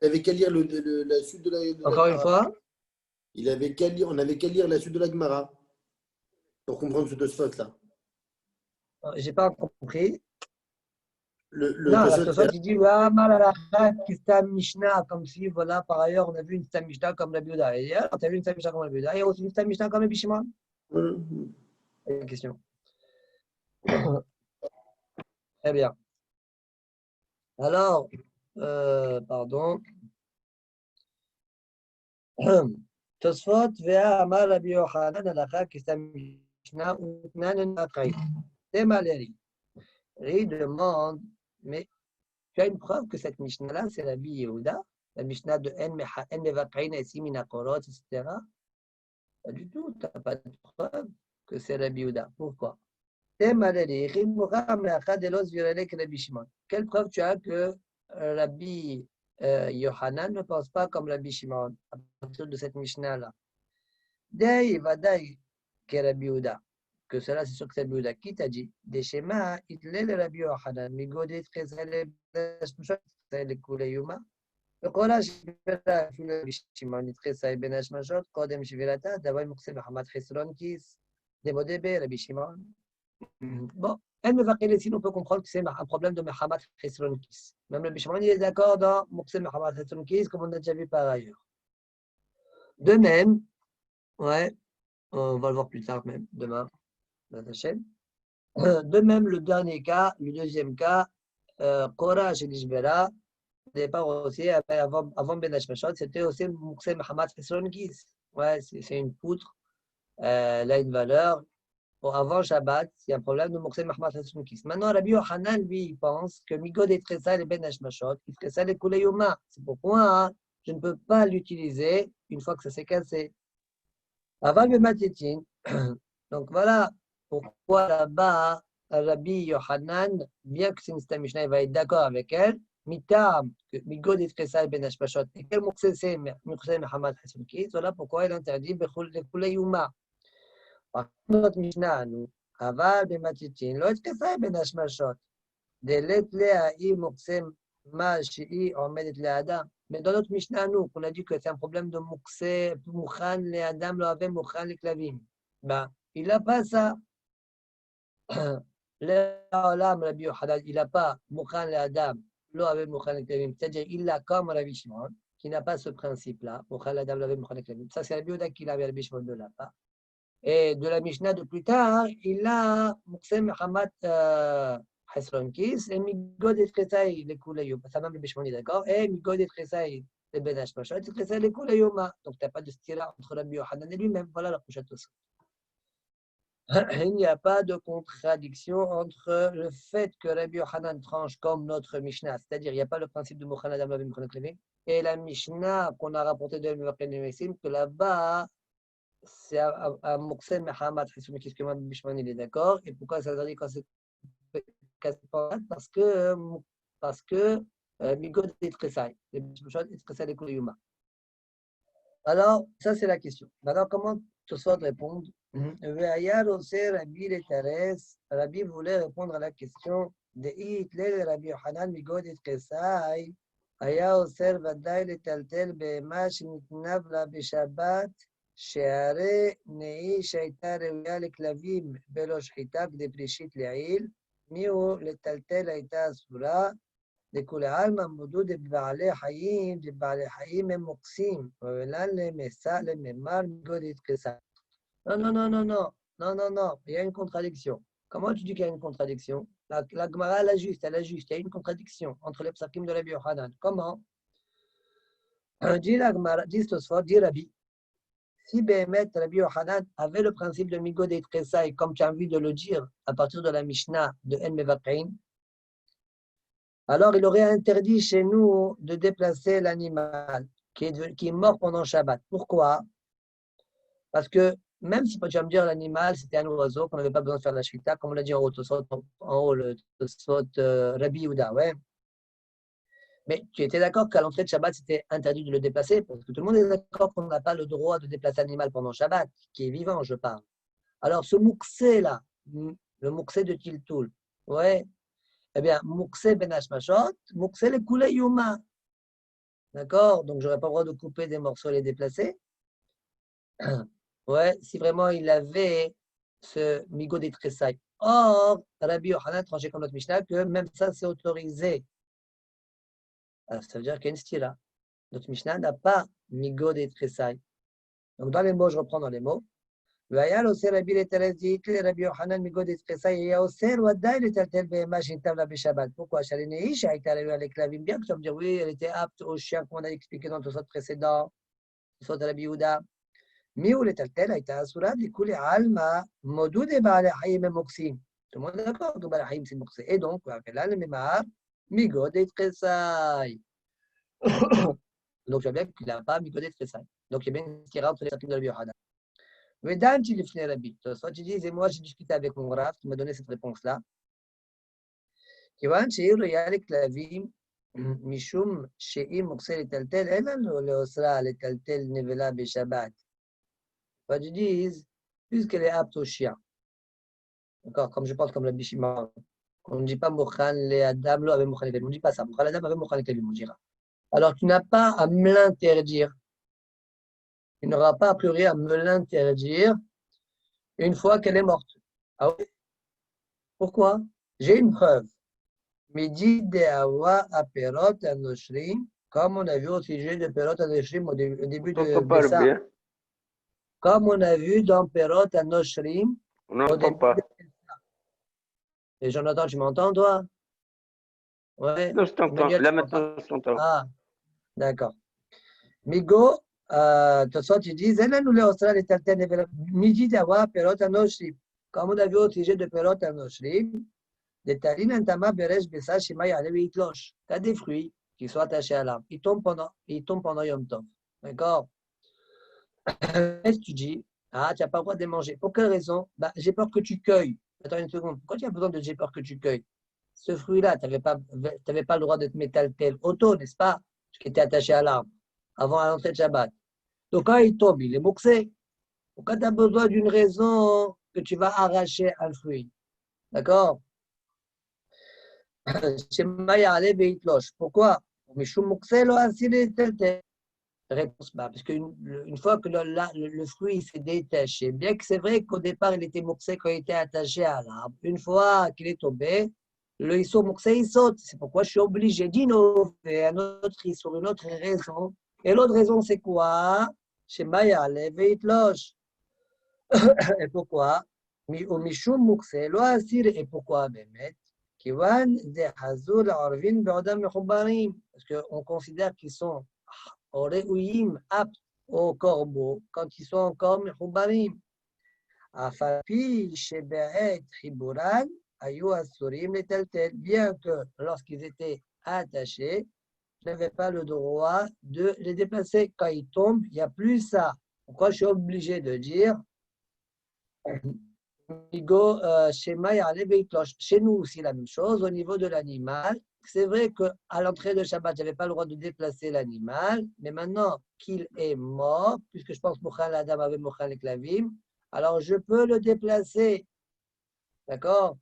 avait qu'à lire la suite de la Encore une fois. On avait qu'à lire la suite de la Gemara pour comprendre ce Tosot là. Je n'ai pas compris. Non, la Tosot, il dit qui Stam Mishnah, comme si, voilà, par ailleurs, on a vu une Stam Mishnah comme la Biouda. Et alors, tu as vu une Stam Mishnah comme la Biouda. Il y a aussi une Stam Mishnah comme la Bishimon. Une question. Très bien. Alors, pardon. Tosfot vea amar Rabbi Yochanan alakha qui Stam Mishnah utnan akrai. C'est Maléri. Il demande, mais tu as une preuve que cette Mishnah-là, c'est Rabbi Yehuda, la Mishnah de En Mevakain Esim Minakorot, etc. Pas du tout, tu n'as pas de preuve que c'est Rabbi Yehuda. Pourquoi? Quelle preuve tu as que Rabbi Yohanan ne pense pas comme Rabbi Shimon à partir de cette Mishnah-là? Dei Vadai que Rabbi Yehuda. Que cela, c'est sûr que c'est Rabbi Yehuda. Qui t'a dit? Des schémas, il est le Rabbi Yohanan. Migodet Chesale Kuleyuma. Le Coran, Rabbi Shimon, Chesale Ben Hashmashot, Kodem Shivirata, Davai Mukse Muhammad Chesron Kis, Demodebe, Rabbi Shimon. Bon, ici, on peut comprendre que c'est un problème de Muhammad Chesron Kis. Même le Bishman, il est d'accord dans Mukse Muhammad Chesron Kis, comme on a déjà vu par ailleurs. De même, ouais, on va le voir plus tard même, demain, dans la chaîne. De même, le dernier cas, le deuxième cas, Korah chez Lishbera, au départ aussi, avant Ben Hashmashot, c'était aussi Mukse Muhammad Chesron Kis. Ouais, c'est une poutre, elle a une valeur. Avant Shabbat, il y a un problème de Mokse Mahmat Hassoukis. Maintenant, Rabbi Yochanan, lui, il pense que Migod est très sale et Ben Hashmashot, il ferait ça les Kuleyuma. C'est pourquoi je ne peux pas l'utiliser une fois que ça s'est cassé. Avant le Matitin, donc voilà pourquoi là-bas, Rabbi Yochanan, bien que c'est une Stam Mishnah, il va être d'accord avec elle. Mitam, que Migod est très sale Ben Hashmashot, et quel Mokse c'est Mokse Mahmat Hassoukis, voilà pourquoi il interdit les Kuleyuma. notre Mishnah, nous, Aval b'matitin, lo etkasai ben hashmashot, delet le'a'i muksem Ma shi'i omedet le adam. Mais dans notre Mishnah, nous, on a dit que c'est un problème de mukse, mukhan le adam, lo ave mukhan le klavim. Ben, il n'a pas ça. L'olam, Rabbi Yochanan, il n'a pas mukhan le adam, lo ave mukhan le klavim. C'est-à-dire, il l'a comme Rabbi Shimon, qui n'a pas ce principe-là. Mukhan le adam, lo ave mukhan le klavim. Ça, c'est Rabbi Yoda qui l'avait, Rabbi Shimon ne l'a pas. Et de la Mishnah de plus tard, il a mukse Muhammad Hasron Kis et Migod et Tresai les Koulayom. Ça même le Bishmon est d'accord. Et Migod et Tresai les Ben Hashmashot et Tresai les Koulayoma. Donc tu n'as pas de stira entre Rabbi Yochanan et lui-même. Voilà la prochaine chose. Il n'y a pas de contradiction entre le fait que Rabbi Yochanan tranche comme notre Mishnah, c'est-à-dire il n'y a pas le principe de Mukhan Adam Lavim Mukhan Klevim, et la Mishnah qu'on a rapportée de Mevakhen que là-bas, c'est à Moksen Mehamad Hisoumi Kis que Rabbi Bishman il est d'accord. Et pourquoi ça veut dire quand c'est parce que Migod est Tresai. Les Bishmashot est Tresai les Kouyuma. Alors, ça c'est la question. Maintenant, comment Tosfot répond? Rabbi voulait répondre à la question de Hitler, Rabbi Yochanan, Migod et Tresai. היה אוסר ודאי לטלטל בהמה שנתנב לה בשבת, שהרי נהי שהייתה ראויה לכלבים בלא שחיטה כדי פרישית לעיל, מיהו לטלטל הייתה אסורה, לכולי עלמא מודו דבעלי חיים הם מוקסים, ולן לממר מגוד התכסה. Non, il y a une contradiction. Comment tu dis qu'il y a une contradiction? La Gemara, elle a juste, il y a une contradiction entre les psakim de Rabbi Yochanan. Comment? Dit la Gemara, dit Tosfot, dit Rabbi, si Béhémet, Rabbi Yochanan avait le principe de Migod et Tresai, comme tu as envie de le dire, à partir de la Mishnah de En Mevakhin, alors il aurait interdit chez nous de déplacer l'animal qui est mort pendant Shabbat. Pourquoi? Parce que même si tu vas me dire l'animal, c'était un oiseau, qu'on n'avait pas besoin de faire la shvita, comme on l'a dit en haut, le Tosfot Rabbi Yehuda, ouais. Mais tu étais d'accord qu'à l'entrée de Shabbat, c'était interdit de le déplacer, parce que tout le monde est d'accord qu'on n'a pas le droit de déplacer l'animal pendant Shabbat, qui est vivant, je parle. Alors ce mouksé-là, le mouksé de Tiltoul, ouais, eh bien, mouksé ben hashmashot, mouksé le koulei yuma. D'accord? Donc, je n'aurais pas le droit de couper des morceaux et les déplacer. Ouais, si vraiment il avait ce migo des tressailles. Or, Rabbi Yochanan tranché comme notre Mishnah que même ça, c'est autorisé. Alors, ça veut dire qu'il y a une stira. Notre Mishnah n'a pas migo des tressailles. Donc, dans les mots, je reprends dans les mots. והיה לאוסר רבי לטלטל רבי יוחנן מגוד התכסה, היה אוסר ודאי לטלטל בהמה שנתב לה בשבת. Pourquoi? שהרי נהי שהייתה ראויה לכלבים. Bien que tu vas me dire, oui, elle était apte aux chiens, comme on a expliqué dans le sot précédent, le sot de Rabbi Yehuda. מיהו לטלטל הייתה אסורה לכולי עלמא מודו דבעלי חיים הם מוקסים. Tout le monde est d'accord que בעלי חיים c'est מוקסה. Et donc, והקלה לממהר מגוד התכסה. Donc, je vois bien qu'il n'a pas migod etchesai. Donc, il y a bien une stira entre les sakim de Rabbi Yochanan. Vedanti lifnei Rabbi. Soit tu dis, et moi j'ai discuté avec mon Rav qui m'a donné cette réponse-là. כיוון שהעיר ראייה לכלבים, משום שאם מוקצה לטלטל, אין לנו לאוסרה לטלטל נבלה בשבת. Soit tu dis, puisqu'elle est apte aux chiens. D'accord, comme je pense comme la Bishima. On ne dit pas mochan le adam lo avec mochan le klavim. On ne dit pas ça. Mochan le adam avec mochan le klavim, on dira. Alors tu n'as pas à me l'interdire. Il n'aura pas a priori à me l'interdire une fois qu'elle est morte. Ah oui? Pourquoi? J'ai une preuve. Midi de Awa à Perot à Noshrim, comme on a vu au sujet de Perot à Noshrim au début de Bessa. Comme on a vu dans Perot à Noshrim. On n'entend pas. Et Jonathan, tu m'entends, toi? Ouais. Non, je t'entends. Là maintenant, je t'entends. Ah, d'accord. Migo, toi, tu dis, Midi de Awa Perot à Noshrim. Comme on a vu au sujet de Perot à Noshrim. Tu as des fruits qui sont attachés à l'arbre. Ils tombent pendant Yom Tov. D'accord? Qu'est-ce que tu dis? Ah, tu n'as pas le droit de les manger. Pour quelle raison? Bah, j'ai peur que tu cueilles. Attends une seconde. Pourquoi tu as besoin de j'ai peur que tu cueilles? Ce fruit-là, tu n'avais pas le droit de te mettre tel auto, n'est-ce pas? Qui était attaché à l'arbre avant l'entrée de Shabbat. Donc, quand il tombe, il est mouxé. Pourquoi tu as besoin d'une raison que tu vas arracher un fruit? D'accord? Pourquoi? Réponse bah, parce qu'une fois que le fruit s'est détaché, bien que c'est vrai qu'au départ il était mouxé quand il était attaché à l'arbre, une fois qu'il est tombé, le issou mouxé il saute. C'est pourquoi je suis obligé d'innover un autre issou, une autre raison. Et l'autre raison c'est quoi? Chez Maya, levé itloche. Et pourquoi? Au Mishum mouxé, lo asir. Et pourquoi? Bémet? Kiwan de Hazoul Arvin Beodam Mechubarim. Parce qu'on considère qu'ils sont Oreouim, aptes au corbeau, quand ils sont encore Mechubarim. Afapi, Shebe'et, Chiburan, Ayu Asurim, les tel, bien que lorsqu'ils étaient attachés, je n'avais pas le droit de les déplacer. Quand ils tombent, il n'y a plus ça. Pourquoi je suis obligé de dire chez nous aussi la même chose, au niveau de l'animal. C'est vrai qu'à l'entrée de Shabbat, je n'avais pas le droit de déplacer l'animal, mais maintenant qu'il est mort, puisque je pense que Adam avait Mochal et Klavim, alors je peux le déplacer. D'accord?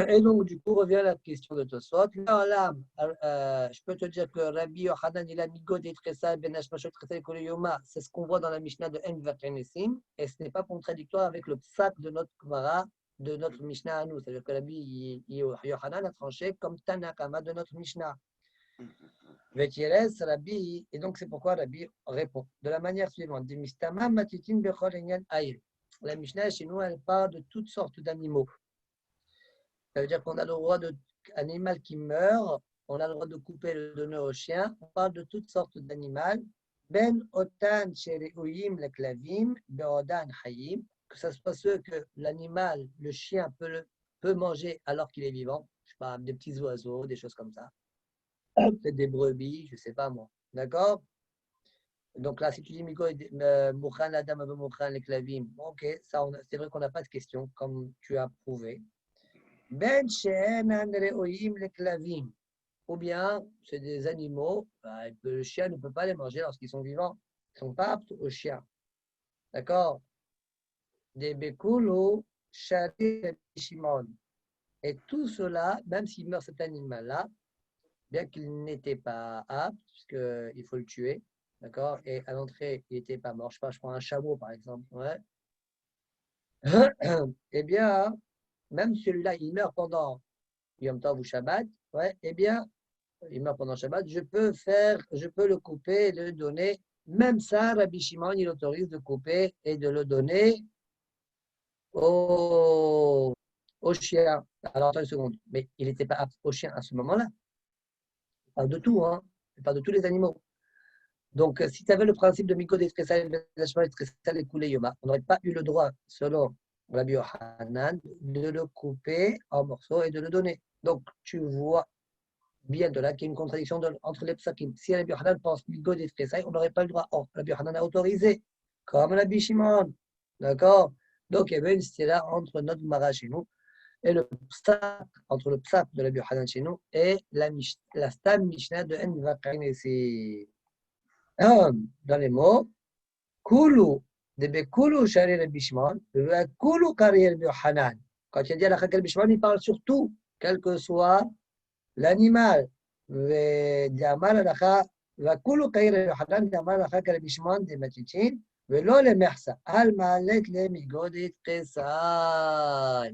Et donc, du coup, revient la question de Tosfot. Je peux te dire que Rabbi Yochanan, il a mis God et Tressa, Ben Hashmashot, Tressa et Koleyoma. C'est ce qu'on voit dans la Mishnah de En Vakenesim. Et ce n'est pas contradictoire avec le psak de notre Gemara, de notre Mishnah à nous. C'est-à-dire que Rabbi Yochanan a tranché comme Tanakama de notre Mishnah. Vetieres, Rabbi, et donc c'est pourquoi Rabbi répond de la manière suivante. La Mishnah chez nous, elle parle de toutes sortes d'animaux. Ça veut dire qu'on a le droit de animal qui meurt, on a le droit de couper et le donner au chien. On parle de toutes sortes d'animaux. Ben otan shereuyim le klavim, beodan hayim, que ce soit ceux que l'animal, le chien peut manger alors qu'il est vivant. Je sais pas, des petits oiseaux, des choses comme ça. Peut-être des brebis, je sais pas moi. D'accord? Donc là, si tu dis Miko, Mouchan, la dame Mouchan, les klavim, ok, ça, c'est vrai qu'on n'a pas de question, comme tu as prouvé. Ben les klavim. Ou bien, c'est des animaux, le chien ne peut pas les manger lorsqu'ils sont vivants. Ils ne sont pas aptes aux chiens. D'accord? Des bekulu, shari, shimon. Et tout cela, même s'il meurt cet animal-là, bien qu'il n'était pas apte, puisqu'il faut le tuer, d'accord? Et à l'entrée, il n'était pas mort. Je sais pas, je prends un chameau, par exemple. Ouais. Eh bien, même celui-là, il meurt pendant Yom Tov ou Shabbat, ouais, eh bien, il meurt pendant Shabbat, je peux le couper et le donner. Même ça, Rabbi Shimon, il autorise de couper et de le donner au chien. Alors, attends une seconde, mais il n'était pas apte au chien à ce moment-là. Pas de tout, hein, pas de tous les animaux. Donc, si tu avais le principe de Miko d'Expressal et Koulé Yoma, on n'aurait pas eu le droit, selon Rabbi Yohanan, de le couper en morceaux et de le donner. Donc, tu vois bien de là qu'il y a une contradiction entre les psakim. Si Rabbi Yohanan pense Miko d'Expressal, on n'aurait pas le droit. Or, Rabbi Yohanan a autorisé, comme Rabbi Shimon. D'accord? Donc, il y avait une stira entre notre Mara chez nous et le psak, entre le psak de Rabbi Yohanan chez nous et la Stam Mishnah de En Vakanesi. Dans les mots, Kulu, de Bekulu Shari Rabbi Shimon, Kulu Kari Rabbi Yohanan. Quand il dit à la Rabbi Shimon, il parle surtout, quel que soit l'animal. ודאמר הלכה, וכולו קריא רבי יוחנן, דאמר הלכה כרבי שמעון דמתיתין, ולא למחסה, על מעלת למיגודת קסאי.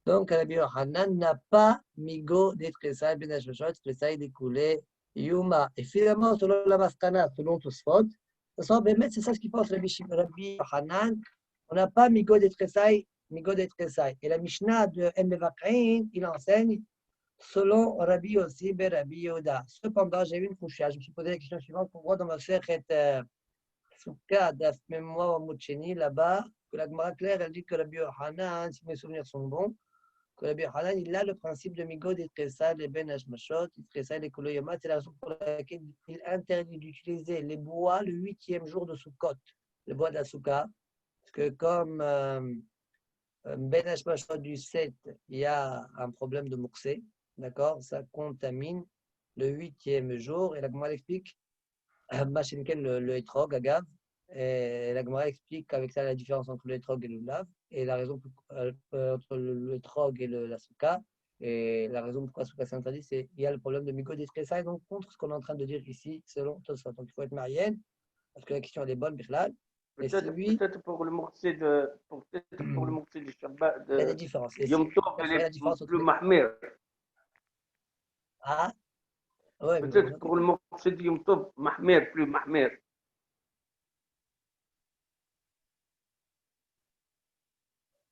Donc, Rabbi Yohanan n'a pas migo d'Etkesai, Ben Hashmashot, Tkesai découlé, Yuma. Et finalement, selon la Maskana, selon Tosfot, c'est ça ce qu'il pense Rabbi Yohanan, on n'a pas migo d'Etkesai, migo d'Etkesai. Et la Mishnah de Mbevakrin, il enseigne selon Rabbi Yossi ben Rabbi Yehuda. Cependant, j'ai eu une couche. Je me suis posé la question suivante pour voir dans ma Sechet Souka d'Af Mémoire Moucheni, là-bas, que la Gemara claire, elle dit que Rabbi Yohanan, si mes souvenirs sont bons, que Rabbi Yohanan, il a le principe de Migod et Tressa, les Ben Hashmashot, et Tressa, les Koloyama. C'est la raison pour laquelle il interdit d'utiliser les bois le 8e jour de Sukkot, le bois d'Asuka. Parce que comme Ben Hashmashot du 7, il y a un problème de Mouxé, d'accord, ça contamine le 8e jour. Et la Gemara explique, le hétrog, Agav, et la Gemara explique avec ça la différence entre le hétrog et le lave, et la raison entre le hétrog et la souka. Et la raison pourquoi c'est interdit, c'est qu'il y a le problème de mycodispressa et donc contre ce qu'on est en train de dire ici, selon Tosfot. Donc il faut être marié, parce que la question elle est bonne, Birlal. Peut-être pour le morceau de Shabbat, il y a des différences. Yom Tov, elle est plus mahmir. Ah, ouais, peut-être pour le morceau de Yom Tov, mahmir, plus mahmir.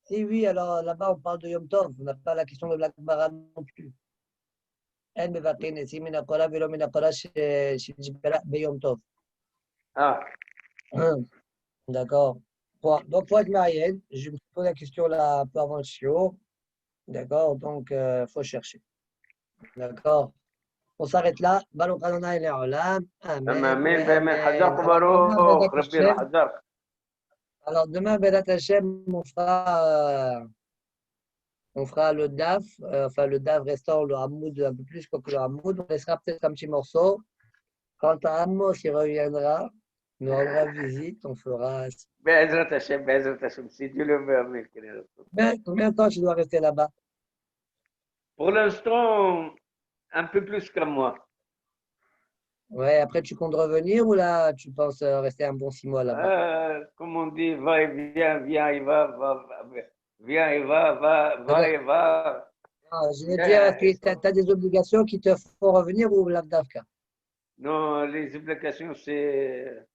Si oui, alors là-bas on parle de Yom Tov, on n'a pas la question de la Gemara non plus. Elle me va tenir, si mina kola, velo mina kola, shijibera, Yom Tov. Ah. D'accord. Bon, donc, pour être marié, je me pose la question là un peu avant le chiot. D'accord. Donc, il faut chercher. D'accord. On s'arrête là. Baruch Adonai le'olam. Amen. Alors, demain, Bedat Hashem, on fera le DAF. Enfin, le DAF restant le Hamoud un peu plus que le Hamoud. On laissera peut-être un petit morceau. Quand Amos il reviendra, nous rendra visite, on fera. Be'ezrat Hashem, si Dieu le veut, amen. Combien de temps tu dois rester là-bas? Pour l'instant, un peu plus qu'un mois. Ouais, après tu comptes revenir ou là tu penses rester un bon 6 mois là-bas? Comme on dit, va et vient, vient et va, viens et va et va. Je veux dire, tu as des obligations qui te font revenir ou l'Avdavka? Non, les obligations, c'est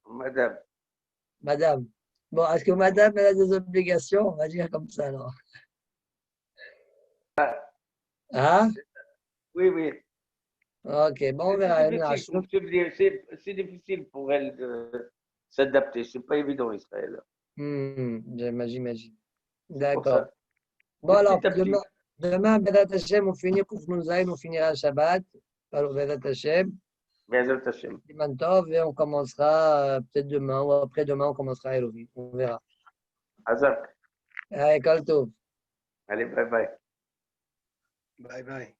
madame. Madame. Bon, est-ce que madame elle a des obligations? On va dire comme ça alors. Hein? Oui, oui. Ok, bon, on verra. C'est difficile pour elle de s'adapter. C'est pas évident, Israël. J'imagine. D'accord. Bon, alors, demain, Bedat Hashem, on finit on finira le Shabbat. Alors, Bedat Hashem. Bedat Hashem. Et on commencera peut-être demain ou après-demain, on commencera Elohim. On verra. Azak. Allez, Kol Tov. Allez, bye bye. Bye bye.